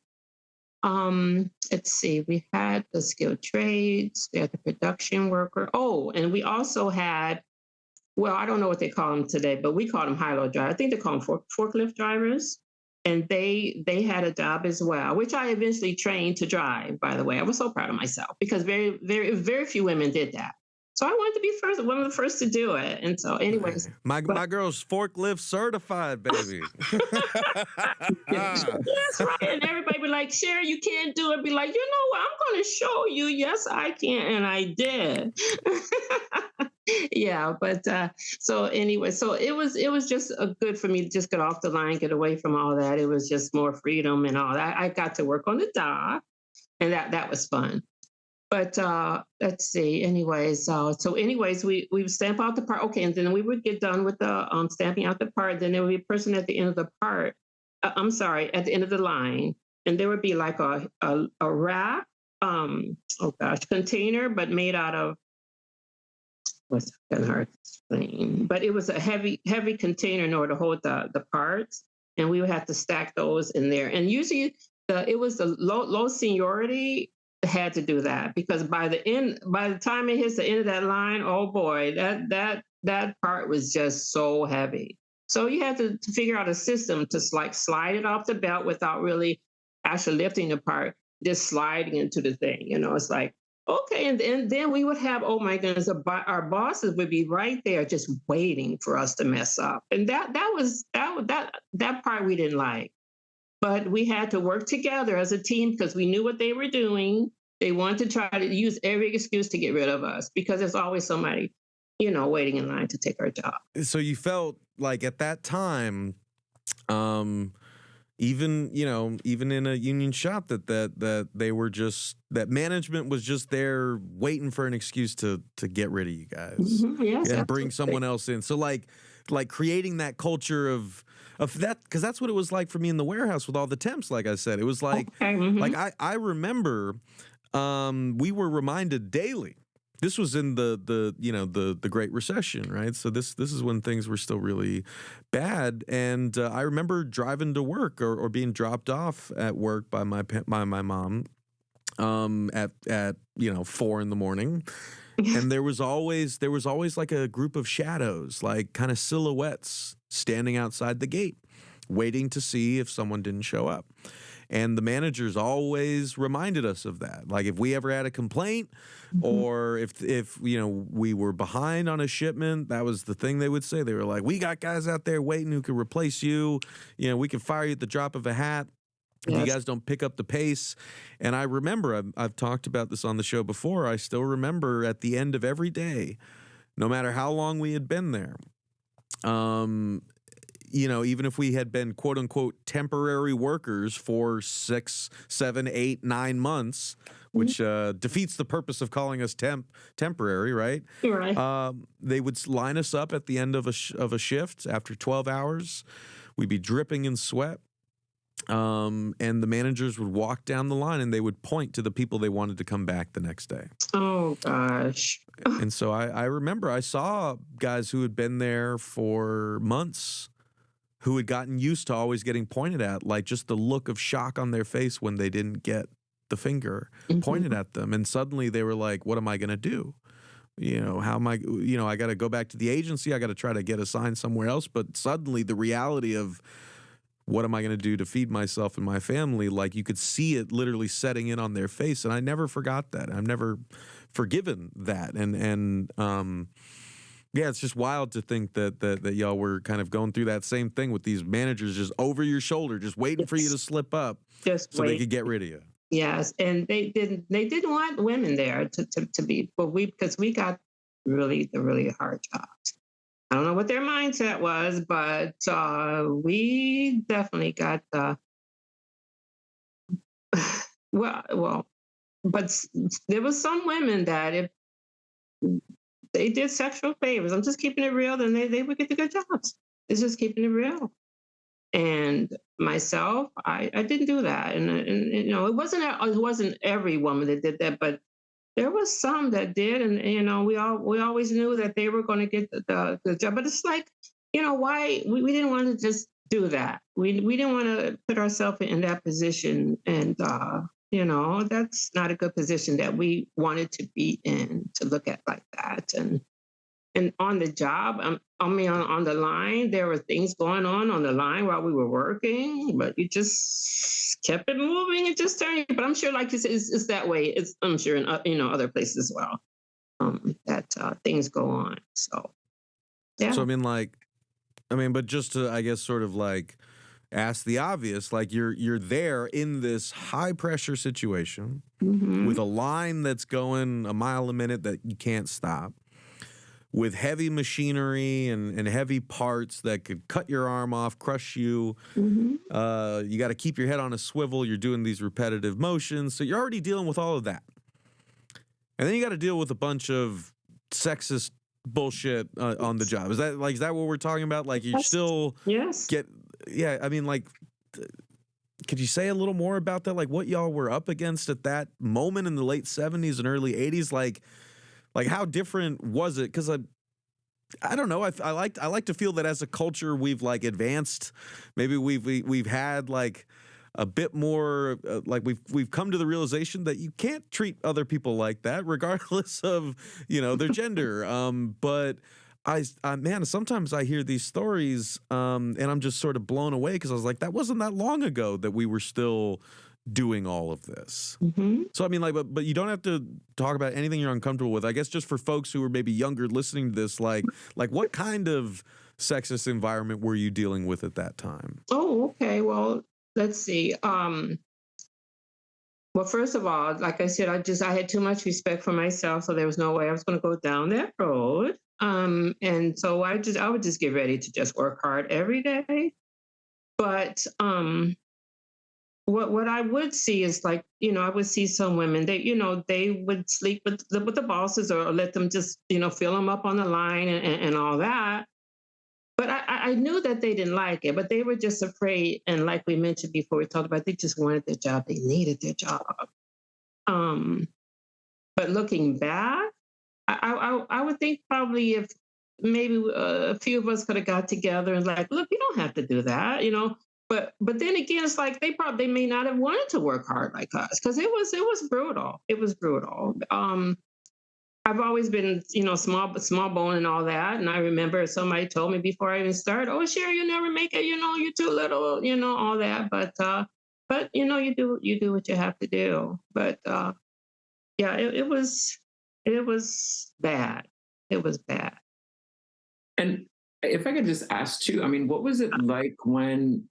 Let's see, we had the skilled trades, we had the production worker. Oh, and we also had, well, I don't know what they call them today, but we call them high-low drivers. I think they call them forklift drivers. And they had a job as well, which I eventually trained to drive, by the way. I was so proud of myself because very few women did that. So I wanted to be one of the first to do it. And so anyways. My girl's forklift certified, baby. That's right. And everybody be like, Sherry, you can't do it. Be like, you know what? I'm going to show you. Yes, I can. And I did. Yeah, but so anyway, so it was just good for me to just get off the line, get away from all that. It was just more freedom and all that. I got to work on the dock, and that was fun. But let's see. Anyways, we would stamp out the part. Okay, and then we would get done with the stamping out the part. Then there would be a person at the end of the part. At the end of the line, and there would be like a wrap, container, but made out of. Was kind of hard to explain, but it was a heavy container in order to hold the parts, and we would have to stack those in there. And usually, it was the low seniority had to do that, because by the time it hits the end of that line, oh boy, that part was just so heavy. So you had to figure out a system to like slide it off the belt without really actually lifting the part, just sliding into the thing. It's like. Okay, and then we would have, oh my goodness, our bosses would be right there just waiting for us to mess up, and that part we didn't like. but we had to work together as a team because we knew what they were doing. They wanted to try to use every excuse to get rid of us because there's always somebody, waiting in line to take our job. So you felt like at that time, even in a union shop, that they were just, that management was just there waiting for an excuse to get rid of you guys, Yes, and bring someone else in. So like creating that culture of that, because that's what it was like for me in the warehouse with all the temps. Like I said, it was like I remember we were reminded daily. This was in the Great Recession, right? So this is when things were still really bad, and I remember driving to work or being dropped off at work by my mom at 4 a.m, and there was always like a group of shadows, like kind of silhouettes standing outside the gate, waiting to see if someone didn't show up. And the managers always reminded us of that. Like if we ever had a complaint, or if we were behind on a shipment, that was the thing they would say. They were like, "We got guys out there waiting who could replace you. We can fire you at the drop of a hat if you guys don't pick up the pace." And I remember, I've talked about this on the show before, I still remember at the end of every day, no matter how long we had been there, even if we had been quote unquote temporary workers for 6, 7, 8, 9 months, which defeats the purpose of calling us temporary, right? Right. They would line us up at the end of a shift after 12 hours. We'd be dripping in sweat. And the managers would walk down the line and they would point to the people they wanted to come back the next day. Oh, gosh. And so I remember I saw guys who had been there for months who had gotten used to always getting pointed at, like just the look of shock on their face when they didn't get the finger pointed at them. And suddenly they were like, what am I going to do? How am I, I got to go back to the agency. I got to try to get assigned somewhere else. But suddenly the reality of what am I going to do to feed myself and my family, like you could see it literally setting in on their face. And I never forgot that. I've never forgiven that. And yeah, it's just wild to think that y'all were kind of going through that same thing with these managers just over your shoulder, just waiting for you to slip up so they could get rid of you. Yes, and they didn't want women there to be, but because we got the really hard jobs. I don't know what their mindset was, but we definitely got well, but there was some women that if they did sexual favors, I'm just keeping it real, then they would get the good jobs. It's just keeping it real. And myself, I didn't do that, and it wasn't every woman that did that, but there was some that did, and we always knew that they were going to get the job. But it's like, why we didn't want to just do that. We didn't want to put ourselves in that position, and that's not a good position that we wanted to be in, to look at like that. And on the job, on the line, there were things going on the line while we were working, but you just kept it moving and just turning. But I'm sure, like you said, it's that way. I'm sure in other places as well, that things go on. So yeah. So but just to, I guess, sort of like ask the obvious, like you're there in this high pressure situation with a line that's going a mile a minute that you can't stop, with heavy machinery and heavy parts that could cut your arm off, crush you. You got to keep your head on a swivel. You're doing these repetitive motions. So you're already dealing with all of that. And then you got to deal with a bunch of sexist bullshit on the job. Is that what we're talking about? Like you still get, could you say a little more about that? Like what y'all were up against at that moment in the late 70s and early 80s? Like how different was it? Because I don't know. I like to feel that as a culture we've like advanced. Maybe we've had like a bit more like we've come to the realization that you can't treat other people like that, regardless of their gender. But man, sometimes I hear these stories and I'm just sort of blown away because I was like, that wasn't that long ago that we were still doing all of this. So I mean, like, but you don't have to talk about anything you're uncomfortable with. I guess just for folks who are maybe younger listening to this, like what kind of sexist environment were you dealing with at that time? Oh, okay. Well, let's see. Well, first of all, like I said, I had too much respect for myself, so there was no way I was going to go down that road. And so I would just get ready to just work hard every day. But what I would see is, like, I would see some women, they would sleep with the bosses, or let them just, fill them up on the line and all that. But I knew that they didn't like it, but they were just afraid. And like we mentioned before, we talked about, they just wanted their job. They needed their job. Um, but looking back, I would think probably if maybe a few of us could have got together and, like, look, you don't have to do that. But then again, it's like they may not have wanted to work hard like us, because it was brutal. It was brutal. I've always been, small bone and all that. And I remember somebody told me before I even started, "Oh, Sherry, you never make it. You're too little. All that." But you do what you have to do. But yeah, it was bad. It was bad. And if I could just ask too, I mean, what was it like when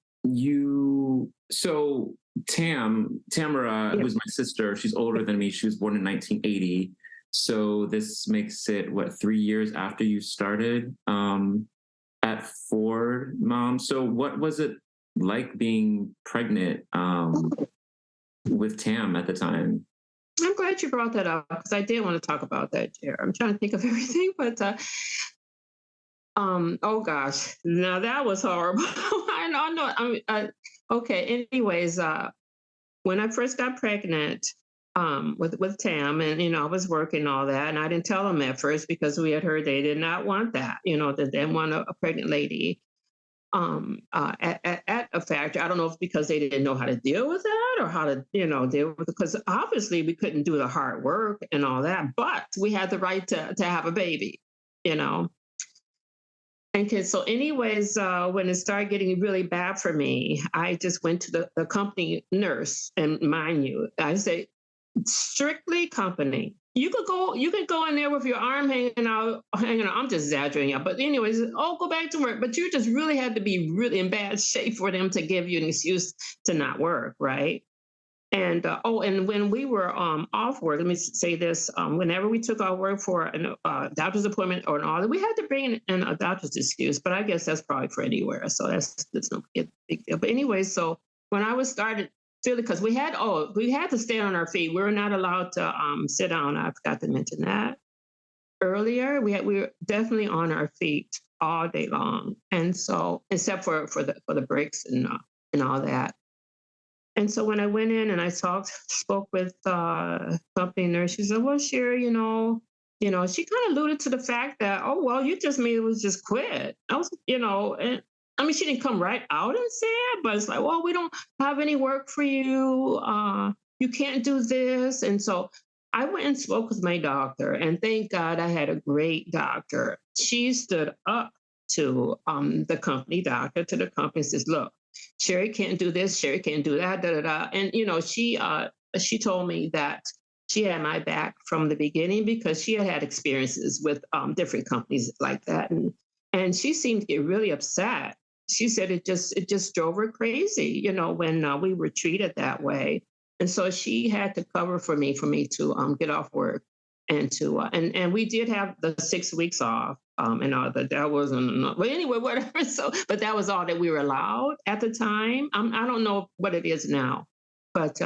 so Tamara, Yeah. who's my sister, she's older than me. She was born in 1980. So this makes it, what, 3 years after you started at Ford, Mom. So what was it like being pregnant with Tam at the time? I'm glad you brought that up, because I did want to talk about that, Jared. I'm trying to think of everything, but oh gosh, now that was horrible. I know. Okay. Anyways, when I first got pregnant with Tam, and I was working all that, and I didn't tell them at first, because we had heard they did not want that. That they didn't want a pregnant lady at a factory. I don't know if because they didn't know how to deal with that, or how to deal with it, because obviously we couldn't do the hard work and all that, but we had the right to have a baby. Okay, so anyways, when it started getting really bad for me, I just went to the company nurse. And mind you, I say strictly company. You could go in there with your arm hanging out. I'm just exaggerating, yeah. But anyways, go back to work. But you just really had to be really in bad shape for them to give you an excuse to not work, right? And and when we were off work, let me say this: whenever we took our work for a doctor's appointment or an audit, we had to bring in a doctor's excuse. But I guess that's probably for anywhere, so that's no big deal. But anyway, so when I was started feeling, because we had to stay on our feet. We were not allowed to sit down. I forgot to mention that earlier. We were definitely on our feet all day long, and so except for the breaks and all that. And so when I went in and I spoke with company nurse, she said, "Well, Sherry, she kind of alluded to the fact that, oh, well, you just made it was just quit." I was, and I mean, she didn't come right out and say it, but it's like, "Well, we don't have any work for you. You can't do this." And so I went and spoke with my doctor, and thank God I had a great doctor. She stood up to the company doctor, to the company, and says, "Look, Sherry can't do this, Sherry can't do that, da da da." And she told me that she had my back from the beginning, because she had experiences with different companies like that, and she seemed to get really upset. She said it just drove her crazy, when we were treated that way. And so she had to cover for me to get off work, and to and we did have the 6 weeks off, and all that wasn't enough. But anyway, whatever. So, but that was all that we were allowed at the time. I don't know what it is now, but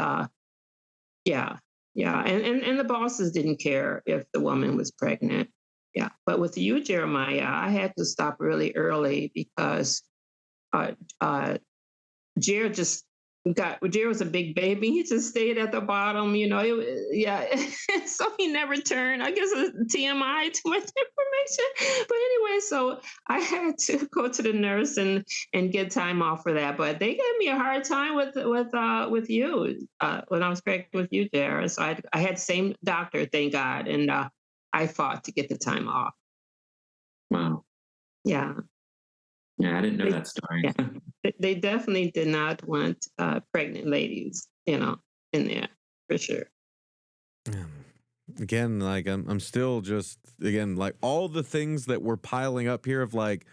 yeah, yeah. And the bosses didn't care if the woman was pregnant. Yeah, but with you, Jeremiah, I had to stop really early, because uh, uh, Jared was a big baby. He just stayed at the bottom, yeah. So he never turned. I guess it's TMI, too much information. But anyway, so I had to go to the nurse and get time off for that. But they gave me a hard time with you when I was pregnant with you, Jared. So I had the same doctor, thank God, and I fought to get the time off. Wow. Yeah. Yeah, I didn't know that story. Yeah. They definitely did not want pregnant ladies, in there, for sure. Again, like I'm still just, again, like all the things that were piling up here of like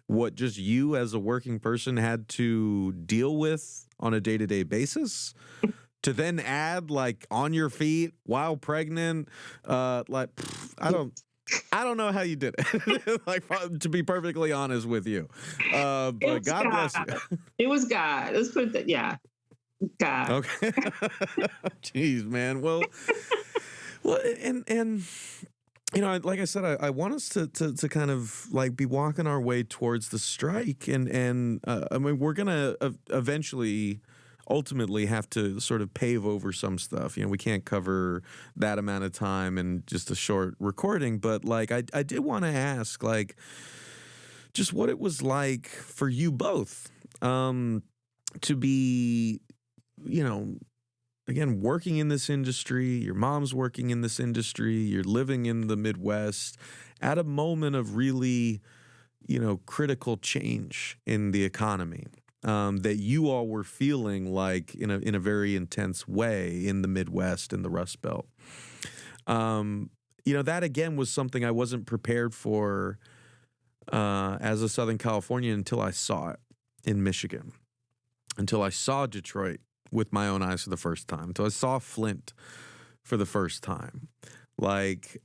what just you as a working person had to deal with on a day-to-day basis. To then add like on your feet while pregnant, I don't know how you did it. Like, to be perfectly honest with you, but God bless you. It was God. Let's put that. Yeah, God. Okay. Jeez, man. Well, and you know, like I said, I want us to kind of like be walking our way towards the strike, and I mean, we're gonna eventually, ultimately, have to sort of pave over some stuff. You know, we can't cover that amount of time in just a short recording, but like I did want to ask, like, just what it was like for you both to be, you know, again, working in this industry, your mom's working in this industry, you're living in the Midwest at a moment of really, you know, critical change in the economy that you all were feeling like in a very intense way in the Midwest and the Rust Belt. You know, that again was something I wasn't prepared for as a Southern Californian until I saw it in Michigan, until I saw Detroit with my own eyes for the first time. So I saw Flint for the first time. Like,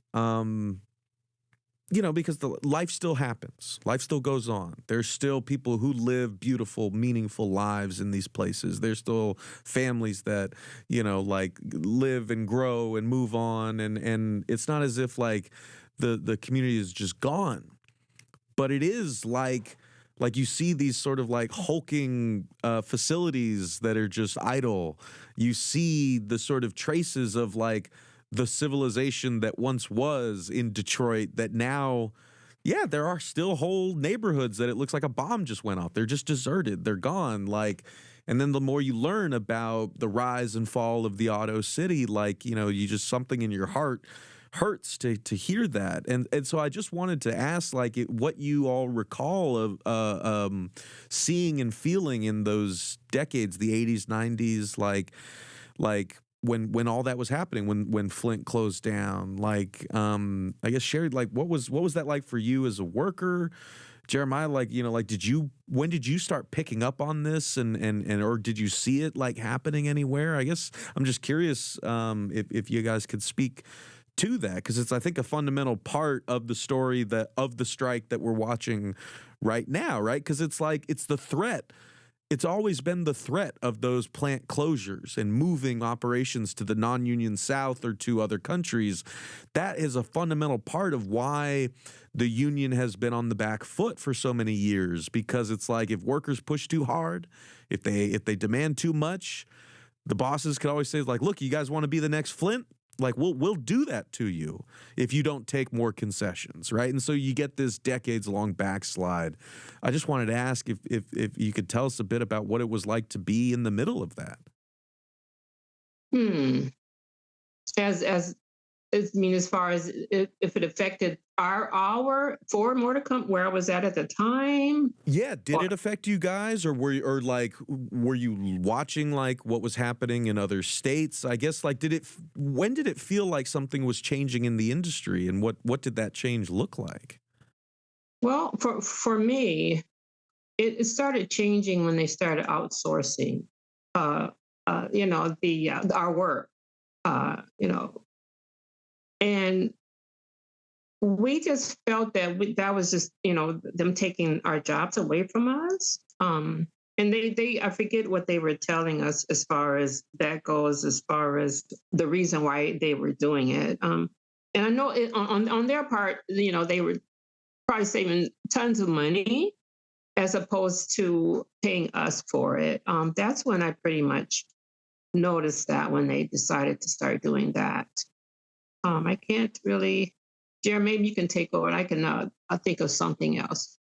you know, because the life still happens. Life still goes on. There's still people who live beautiful, meaningful lives in these places. There's still families that, you know, like live and grow and move on. And it's not as if like the community is just gone. But it is like you see these sort of like hulking facilities that are just idle. You see the sort of traces of like the civilization that once was in Detroit that now, yeah, there are still whole neighborhoods that it looks like a bomb just went off. They're just deserted. They're gone. Like, and then the more you learn about the rise and fall of the auto city, like, you know, you just something in your heart hurts to hear that. And so I just wanted to ask, like, what you all recall of seeing and feeling in those decades, the 80s, 90s, like when all that was happening, when Flint closed down. Like, I guess, Sherry, like, what was that like for you as a worker? Jeremiah, like, you know, like, when did you start picking up on this and or did you see it like happening anywhere? I guess I'm just curious if you guys could speak to that, because it's, I think, a fundamental part of the story of the strike that we're watching right now, right? Because it's like, it's the threat. It's always been the threat of those plant closures and moving operations to the non-union South or to other countries. That is a fundamental part of why the union has been on the back foot for so many years, because it's like, if workers push too hard, if they demand too much, the bosses could always say, like, look, you guys want to be the next Flint? Like, we'll do that to you if you don't take more concessions, right? And so you get this decades-long backslide. I just wanted to ask if you could tell us a bit about what it was like to be in the middle of that. As far as if it affected our Ford Motor Company, where I was at the time. Yeah, did it affect you guys, or were you watching like what was happening in other states? I guess, like, when did it feel like something was changing in the industry, and what did that change look like? Well, for me, it started changing when they started outsourcing, you know, our work, you know. And we just felt that that was just, you know, them taking our jobs away from us. And I forget what they were telling us as far as that goes, as far as the reason why they were doing it. And I know on their part, you know, they were probably saving tons of money as opposed to paying us for it. That's when I pretty much noticed that, when they decided to start doing that. I can't really, Jerry, maybe you can take over. I can I'll think of something else.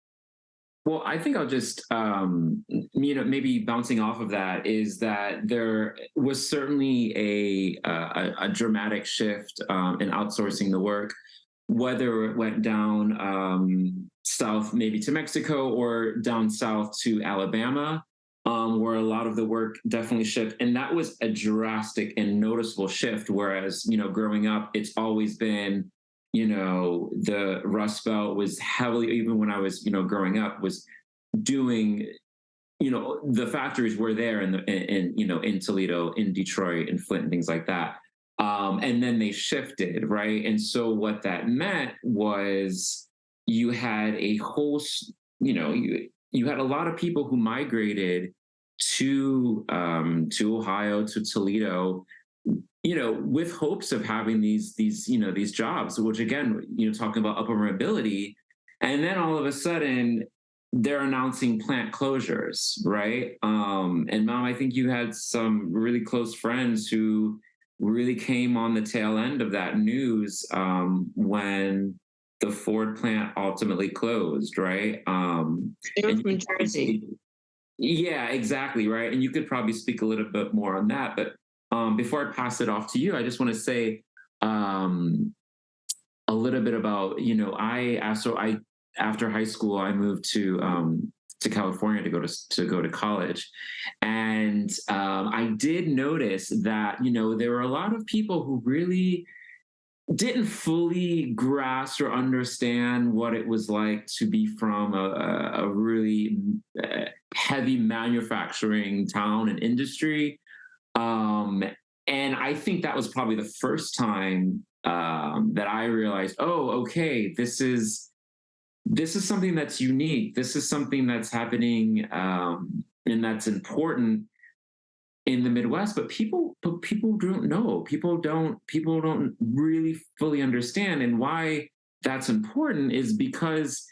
Well, I think I'll just, you know, maybe bouncing off of that, is that there was certainly a dramatic shift in outsourcing the work, whether it went down south, maybe to Mexico, or down south to Alabama, where a lot of the work definitely shifted. And that was a drastic and noticeable shift. Whereas, you know, growing up, it's always been, you know, the Rust Belt was heavily, even when I was, you know, growing up, was doing the factories were there in Toledo, in Detroit, in Flint, and things like that. And then they shifted, right? And so what that meant was you had a whole, you had a lot of people who migrated to Ohio, to Toledo, with hopes of having these jobs, which again, talking about upper mobility, and then all of a sudden they're announcing plant closures, right? And Mom, I think you had some really close friends who really came on the tail end of that news when the Ford plant ultimately closed, right? They were from Jersey. Yeah, exactly, right. And you could probably speak a little bit more on that, but before I pass it off to you, I just want to say a little bit about, I after high school, I moved to California to go to college, and I did notice that there were a lot of people who really didn't fully grasp or understand what it was like to be from a really heavy manufacturing town and industry. And I think that was probably the first time that I realized, oh, okay, this is something that's unique. This is something that's happening and that's important in the Midwest. But people don't know. People don't really fully understand. And why that's important is because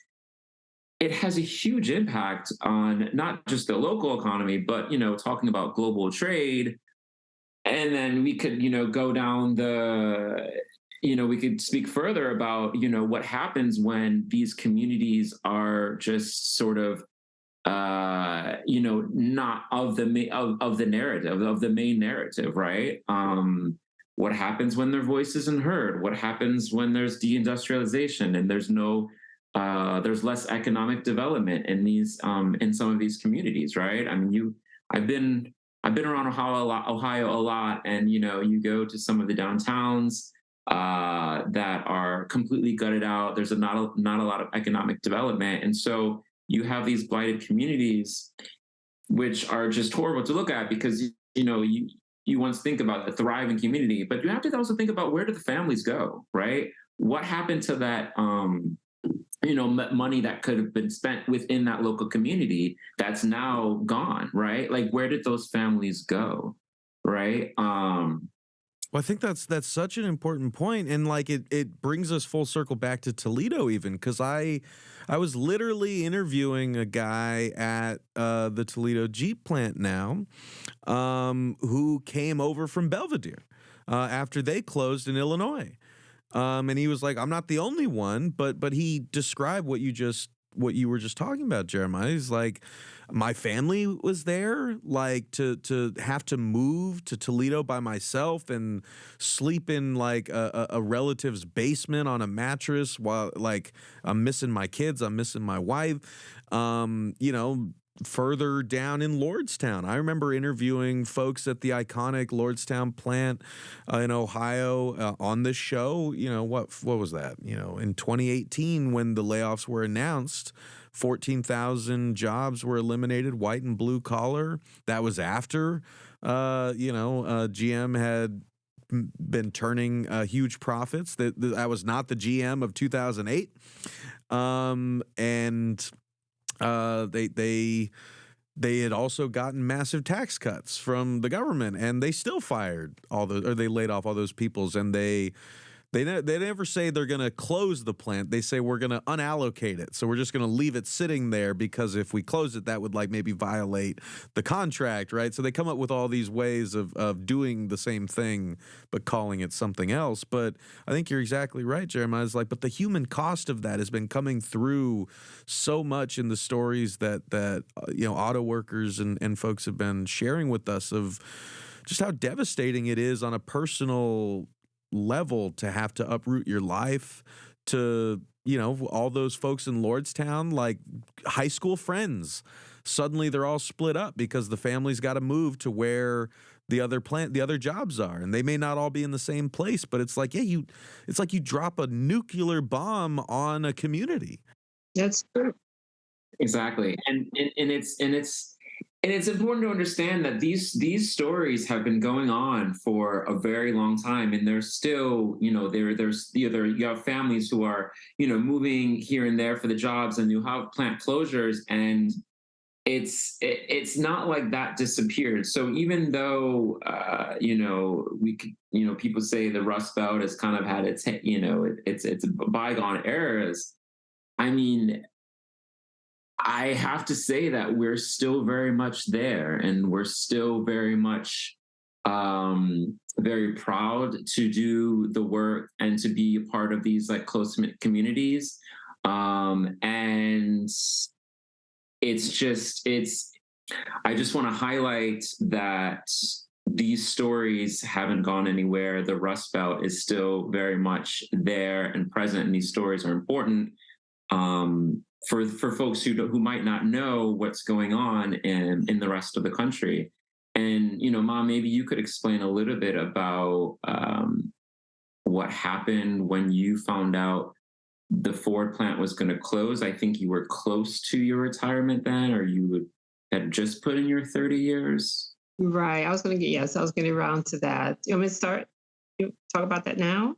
it has a huge impact on not just the local economy, but talking about global trade. And then we could go down we could speak further about what happens when these communities are just sort of not of the narrative, of the main narrative, right? What happens when their voice isn't heard? What happens when there's deindustrialization and there's less economic development in in some of these communities, right? I mean, I've been around Ohio a lot, and you go to some of the downtowns that are completely gutted out. There's not a lot of economic development, and so you have these blighted communities, which are just horrible to look at because you once think about a thriving community, but you have to also think about, where do the families go, right? What happened to that money that could have been spent within that local community that's now gone, right? Like, where did those families go, right? Well, I think that's such an important point, and like it brings us full circle back to Toledo, even because I was literally interviewing a guy at the Toledo Jeep plant now, who came over from Belvedere after they closed in Illinois, and he was like, "I'm not the only one," but he described what you were just talking about, Jeremiah. He's like, my family was there, like to have to move to Toledo by myself and sleep in like a relative's basement on a mattress while like I'm missing my kids, I'm missing my wife. Further down in Lordstown, I remember interviewing folks at the iconic Lordstown plant in Ohio on this show. What was that? In 2018, when the layoffs were announced, 14,000 jobs were eliminated, white and blue collar. That was after GM had been turning huge profits. That was not the GM of 2008, and they had also gotten massive tax cuts from the government, and they still they laid off all those peoples, and they never say they're going to close the plant. They say we're going to unallocate it. So we're just going to leave it sitting there because if we close it, that would like maybe violate the contract, right? So they come up with all these ways of doing the same thing but calling it something else. But I think you're exactly right, Jeremiah. It's like, but the human cost of that has been coming through so much in the stories that auto workers and folks have been sharing with us of just how devastating it is on a personal level to have to uproot your life, to all those folks in Lordstown, like high school friends, suddenly they're all split up because the family's got to move to where the other jobs are, and they may not all be in the same place, but it's like it's like you drop a nuclear bomb on a community. That's true. Exactly, and it's And it's important to understand that these stories have been going on for a very long time, and there's still, there's you have families who are, moving here and there for the jobs, and you have plant closures, and it's not like that disappeared. So even though we could, people say the Rust Belt has kind of had its, it's bygone eras. I mean, I have to say that we're still very much there, and we're still very much very proud to do the work and to be a part of these like close-knit communities. And I just want to highlight that these stories haven't gone anywhere. The Rust Belt is still very much there and present, and these stories are important. For folks who might not know what's going on in the rest of the country. And, Mom, maybe you could explain a little bit about what happened when you found out the Ford plant was going to close. I think you were close to your retirement then, or you had just put in your 30 years. Right. I was getting around to that. You want me to talk about that now?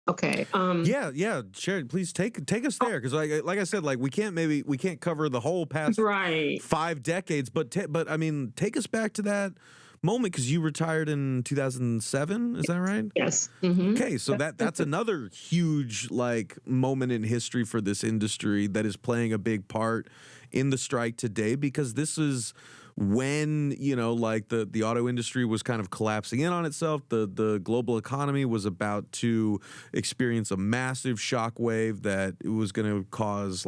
Okay. Yeah. Sherry, please take us there, because like I said, like we can't cover the whole past 5 decades, but I mean, take us back to that moment, because you retired in 2007. Is that right? Yes. Mm-hmm. Okay, so that's another huge like moment in history for this industry that is playing a big part in the strike today, because this is when, like the auto industry was kind of collapsing in on itself. The global economy was about to experience a massive shockwave that it was going to cause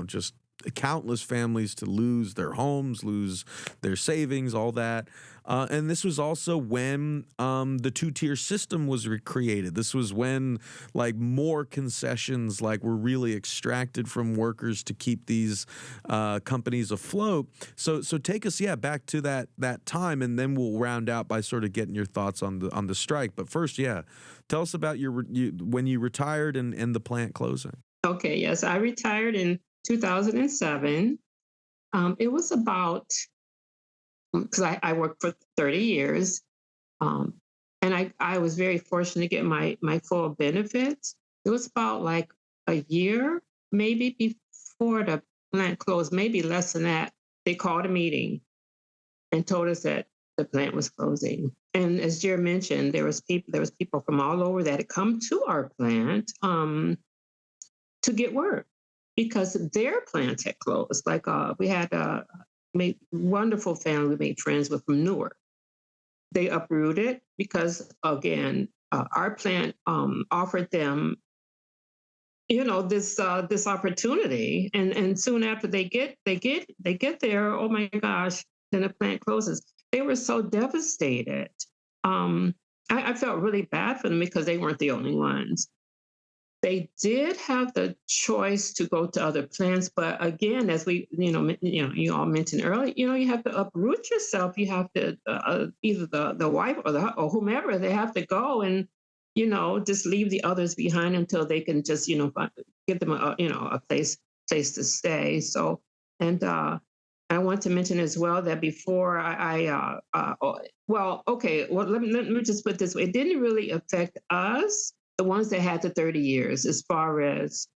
just countless families to lose their homes, lose their savings, all that. And this was also when the two-tier system was created. This was when more concessions were really extracted from workers to keep these companies afloat. So take us back to that time, and then we'll round out by sort of getting your thoughts on the strike. But first, tell us about when you retired and the plant closing. Okay, yes, I retired in 2007. It was about, because I worked for 30 years, and I was very fortunate to get my full benefits. It was about like a year, maybe before the plant closed, maybe less than that. They called a meeting and told us that the plant was closing. And as Jer mentioned, there was people from all over that had come to our plant to get work, because their plants had closed. We had a wonderful family we made friends with from Newark. They uprooted because, again, our plant offered them, this opportunity, and soon after they get there, oh my gosh, then the plant closes. They were so devastated. I felt really bad for them, because they weren't the only ones. They did have the choice to go to other plants, but again, as you all mentioned earlier, you have to uproot yourself. You have to either the wife or whomever, they have to go and just leave the others behind until they can just give them a place to stay. So, and I want to mention as well that before let me just put this way: it didn't really affect us, the ones that had the 30 years, as far as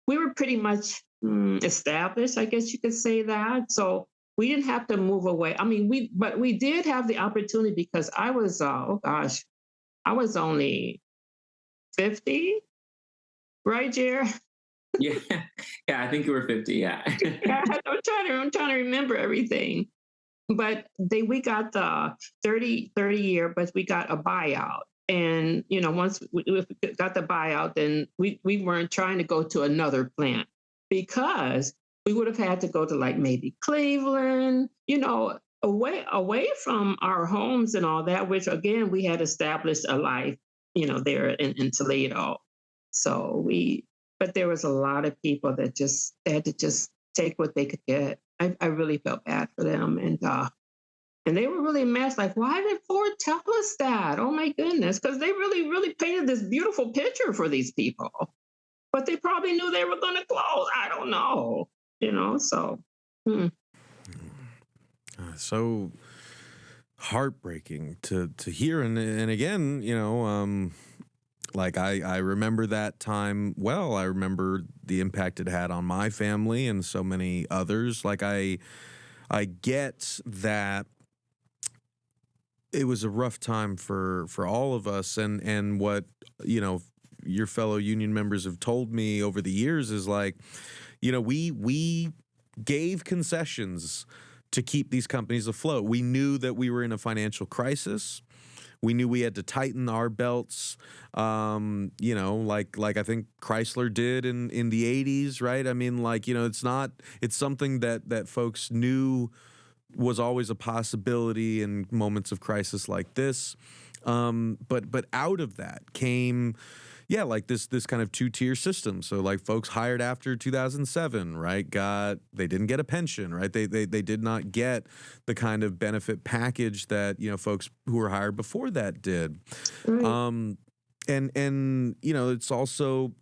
we were pretty much established, I guess you could say that. So we didn't have to move away. I mean, we did have the opportunity, because I was, I was only 50, right, Jer? Yeah, I think you were 50. Yeah. I'm trying to remember everything. But we got the 30 year, but we got a buyout. And, once we got the buyout, then we weren't trying to go to another plant, because we would have had to go to maybe Cleveland, away from our homes and all that, which again, we had established a life, there in Toledo. So but there was a lot of people that they had to just take what they could get. I really felt bad for them. And they were really mad, why did Ford tell us that? Oh my goodness, because they really, really painted this beautiful picture for these people. But they probably knew they were going to close. I don't know, so. so heartbreaking to hear. And again, you know, like I remember that time well. I remember the impact it had on my family and so many others. Like I get that it was a rough time for all of us, and what, you know, your fellow union members have told me over the years is like, you know, we gave concessions to keep these companies afloat. We knew that we were in a financial crisis. We knew we had to tighten our belts, you know, like I think Chrysler did in the 80s, right? I mean, like, you know, it's something that folks knew was always a possibility in moments of crisis like this. But out of that came, yeah, like this kind of two-tier system. So like folks hired after 2007, right, they didn't get a pension, right? They did not get the kind of benefit package that, you know, folks who were hired before that did. Right. And you know, it's also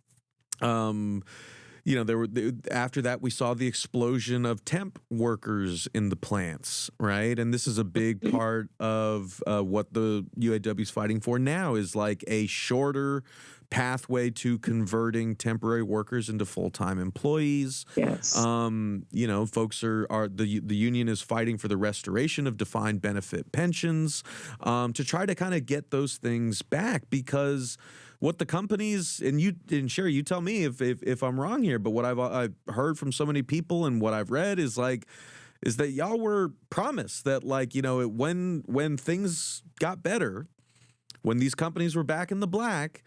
you know, after that, we saw the explosion of temp workers in the plants, right? And this is a big part of what the UAW is fighting for now, is like a shorter pathway to converting temporary workers into full-time employees. Yes. You know, folks the union is fighting for the restoration of defined benefit pensions to try to kind of get those things back, because what the companies, and Sherry, you tell me if I'm wrong here, but what I've heard from so many people and what I've read is that y'all were promised that, like, you know, when things got better, when these companies were back in the black,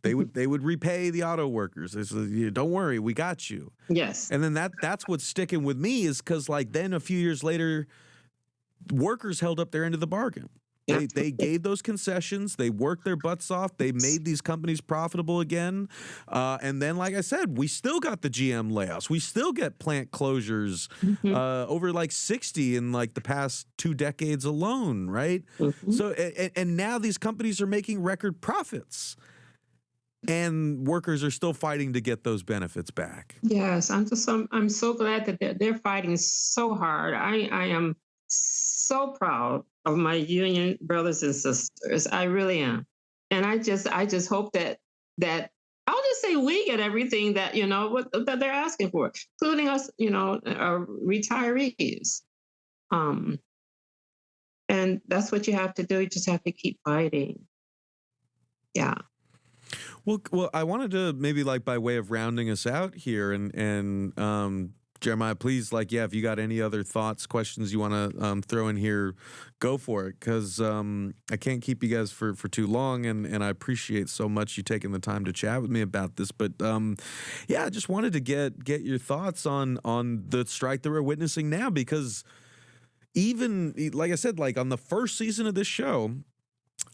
they would repay the auto workers. They said, don't worry, we got you. Yes. And then that's what's sticking with me, is because like then a few years later, workers held up their end of the bargain. They gave those concessions. They worked their butts off. They made these companies profitable again. And then, like I said, we still got the GM layoffs. We still get plant closures, over like 60 in like the past 2 decades alone, right? So, and now these companies are making record profits, and workers are still fighting to get those benefits back. Yes, I'm so glad that they're fighting so hard. I am so proud of my union brothers and sisters. I really am. And I just hope that I'll just say we get everything that, you know, that they're asking for, including us, you know, retirees. And that's what you have to do. You just have to keep fighting. Yeah. Well, I wanted to maybe, like, by way of rounding us out here, and Jeremiah, please, like, yeah, if you got any other thoughts, questions you want to throw in here, go for it, because I can't keep you guys for too long, and I appreciate so much you taking the time to chat with me about this. But yeah, I just wanted to get your thoughts on the strike that we're witnessing now, because even, like I said, like on the first season of this show,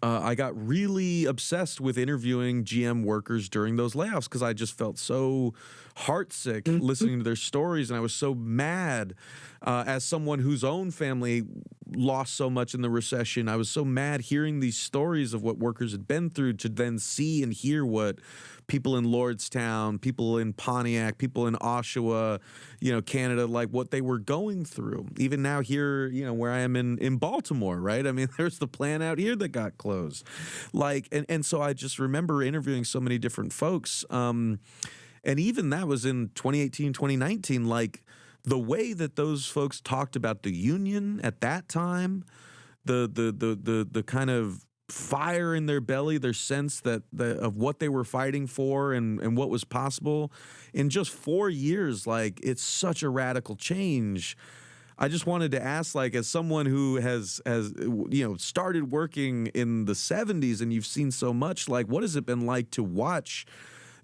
I got really obsessed with interviewing GM workers during those layoffs, because I just felt so heartsick listening to their stories, and I was so mad as someone whose own family lost so much in the recession. I was so mad hearing these stories of what workers had been through, to then see and hear what people in Lordstown, people in Pontiac, people in Oshawa, you know, Canada, like what they were going through. Even now here, you know, where I am in Baltimore, right? I mean, there's the plant out here that got closed. Like, and so I just remember interviewing so many different folks. And even that was in 2018, 2019, like the way that those folks talked about the union at that time, the kind of fire in their belly, their sense of what they were fighting for and what was possible in just 4 years. Like, it's such a radical change. I just wanted to ask, like, as someone who has you know, started working in the 70s, and you've seen so much, like, what has it been like to watch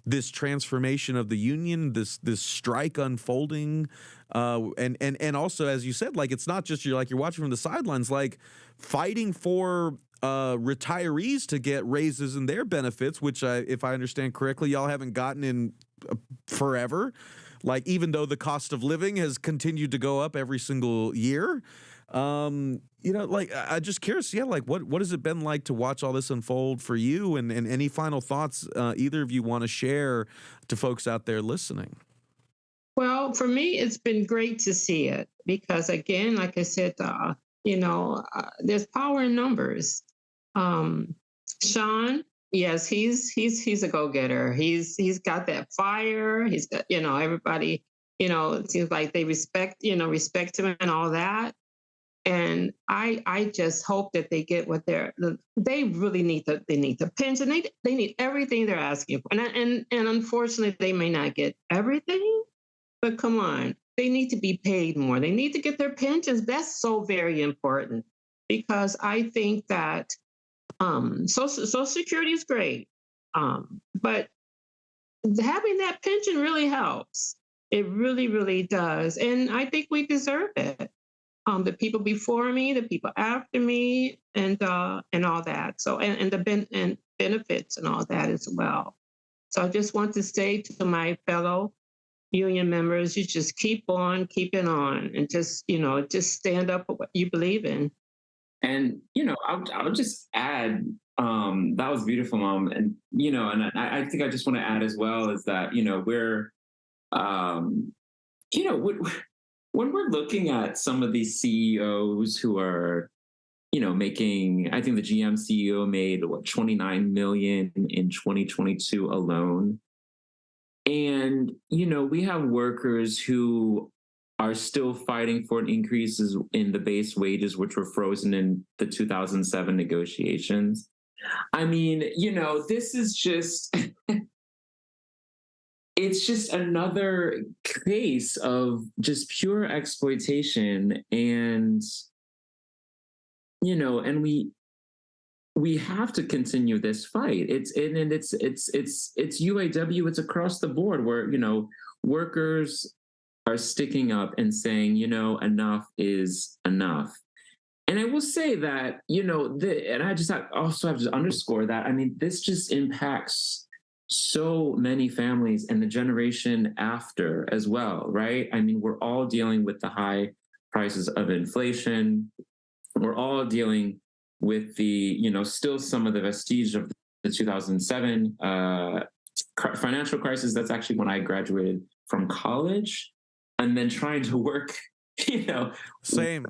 this transformation of the union, this strike unfolding, and also, as you said, like, it's not just you're watching from the sidelines, like fighting for retirees to get raises in their benefits, which if I understand correctly, y'all haven't gotten in forever. Like, even though the cost of living has continued to go up every single year, you know, like, I'm just curious, yeah, like what has it been like to watch all this unfold for you, and any final thoughts either of you want to share to folks out there listening? Well, for me, it's been great to see it, because again, like I said, there's power in numbers. Shawn, yes, he's a go-getter. He's got that fire. He's got, everybody, it seems like they respect him and all that. And I just hope that they get what they really need. They need the pension. They need everything they're asking for. And unfortunately, they may not get everything. But come on, they need to be paid more. They need to get their pensions. That's so very important, because I think that Social Security is great, but having that pension really helps. It really, really does, and I think we deserve it. The people before me, the people after me, and all that. So and and benefits and all that as well. So I just want to say to my fellow union members, you just keep on keeping on, and just stand up for what you believe in. And I'll just add, that was beautiful, Mom. And and I think I just want to add as well is that we're when we're looking at some of these CEOs who are making, I think the GM CEO made what, 29 million in 2022 alone. And, we have workers who are still fighting for increases in the base wages, which were frozen in the 2007 negotiations. I mean, this is just, it's just another case of just pure exploitation. And, and we have to continue this fight. It's UAW. It's across the board where workers are sticking up and saying enough is enough. And I will say that and I just also have to underscore that. I mean, this just impacts so many families and the generation after as well, right? I mean, we're all dealing with the high prices of inflation. We're all dealing with the, still some of the vestige of the 2007 financial crisis. That's actually when I graduated from college, and then trying to work, same,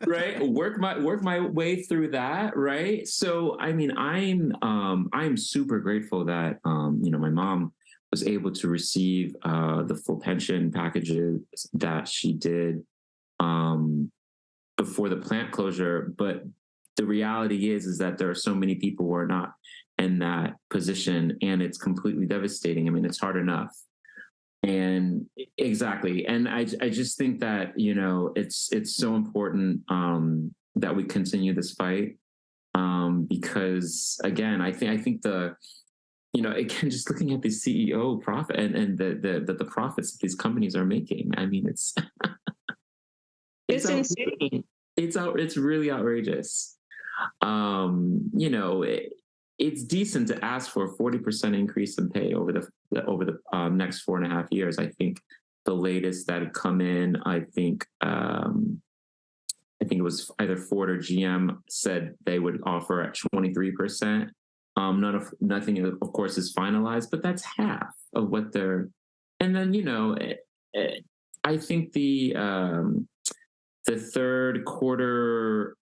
right? Work my way through that, right? So, I mean, I'm super grateful that, my mom was able to receive the full pension packages that she did before the plant closure, but the reality is that there are so many people who are not in that position, and it's completely devastating. I mean, it's hard enough. And exactly. And I just think that, it's so important that we continue this fight because, again, I think the, again, just looking at the CEO profit and the profits that these companies are making, I mean, it's insane. It's really outrageous. It's decent to ask for a 40% increase in pay over the next 4.5 years. I think the latest that had come in, I think it was either Ford or GM said they would offer at 23%. Nothing, of course, is finalized, but that's half of what they're. And then I think the third quarter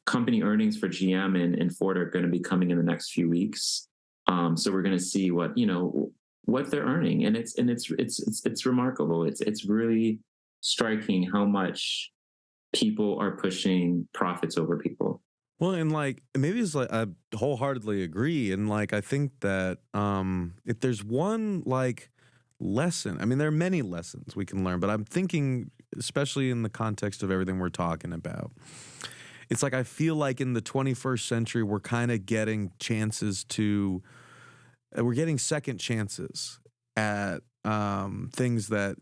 company earnings for GM and Ford are going to be coming in the next few weeks. So we're going to see what they're earning, and it's remarkable. It's really striking how much people are pushing profits over people. Well, and maybe it's I wholeheartedly agree, and I think that if there's one lesson, I mean, there are many lessons we can learn, but I'm thinking, especially in the context of everything we're talking about, it's I feel like in the 21st century, we're kind of getting we're getting second chances at things that,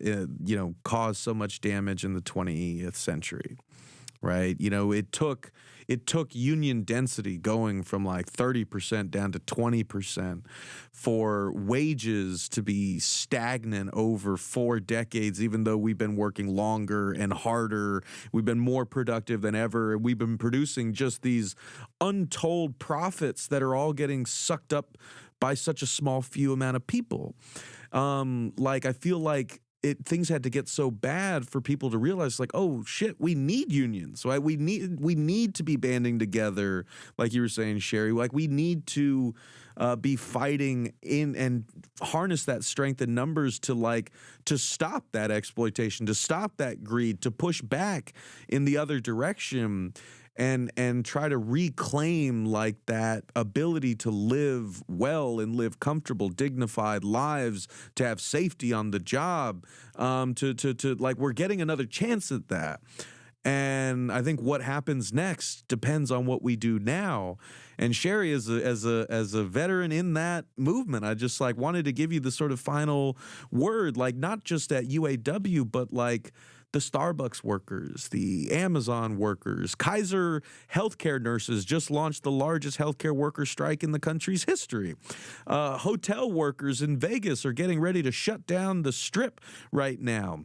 caused so much damage in the 20th century, right? It took union density going from 30% down to 20% for wages to be stagnant over 4 decades, even though we've been working longer and harder. We've been more productive than ever. We've been producing just these untold profits that are all getting sucked up by such a small few amount of people. I feel like things had to get so bad for people to realize, like, oh shit, we need unions, right? We need to be banding together, like you were saying, Sherry. Like, we need to be fighting in and harness that strength in numbers to stop that exploitation, to stop that greed, to push back in the other direction. And try to reclaim like that ability to live well and live comfortable, dignified lives, to have safety on the job, to like, we're getting another chance at that. And I think what happens next depends on what we do now. And Sherry, as a veteran in that movement, I just like wanted to give you the sort of final word, like not just at UAW, but like the Starbucks workers, the Amazon workers, Kaiser healthcare nurses just launched the largest healthcare worker strike in the country's history. Hotel workers in Vegas are getting ready to shut down the Strip right now.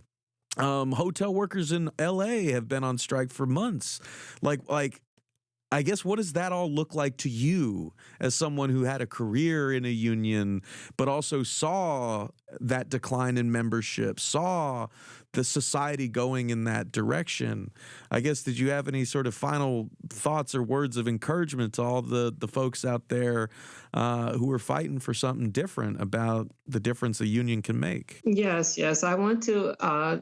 Hotel workers in LA have been on strike for months. Like, I guess, what does that all look like to you as someone who had a career in a union, but also saw that decline in membership, saw the society going in that direction? I guess, did you have any sort of final thoughts or words of encouragement to all the folks out there who are fighting for something different about the difference a union can make? Yes. I want to,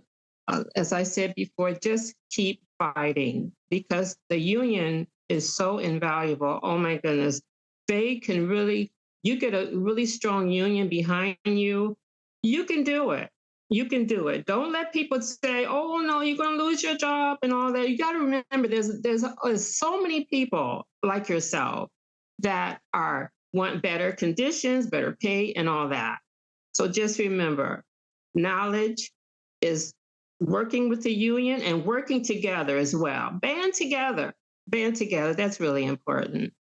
as I said before, just keep fighting, because the union is so invaluable. Oh my goodness. They can really, you get a really strong union behind you, you can do it. You can do it. Don't let people say, oh no, you're going to lose your job and all that. You got to remember there's so many people like yourself that want better conditions, better pay and all that. So just remember, knowledge is working with the union and working together as well. Band together. That's really important.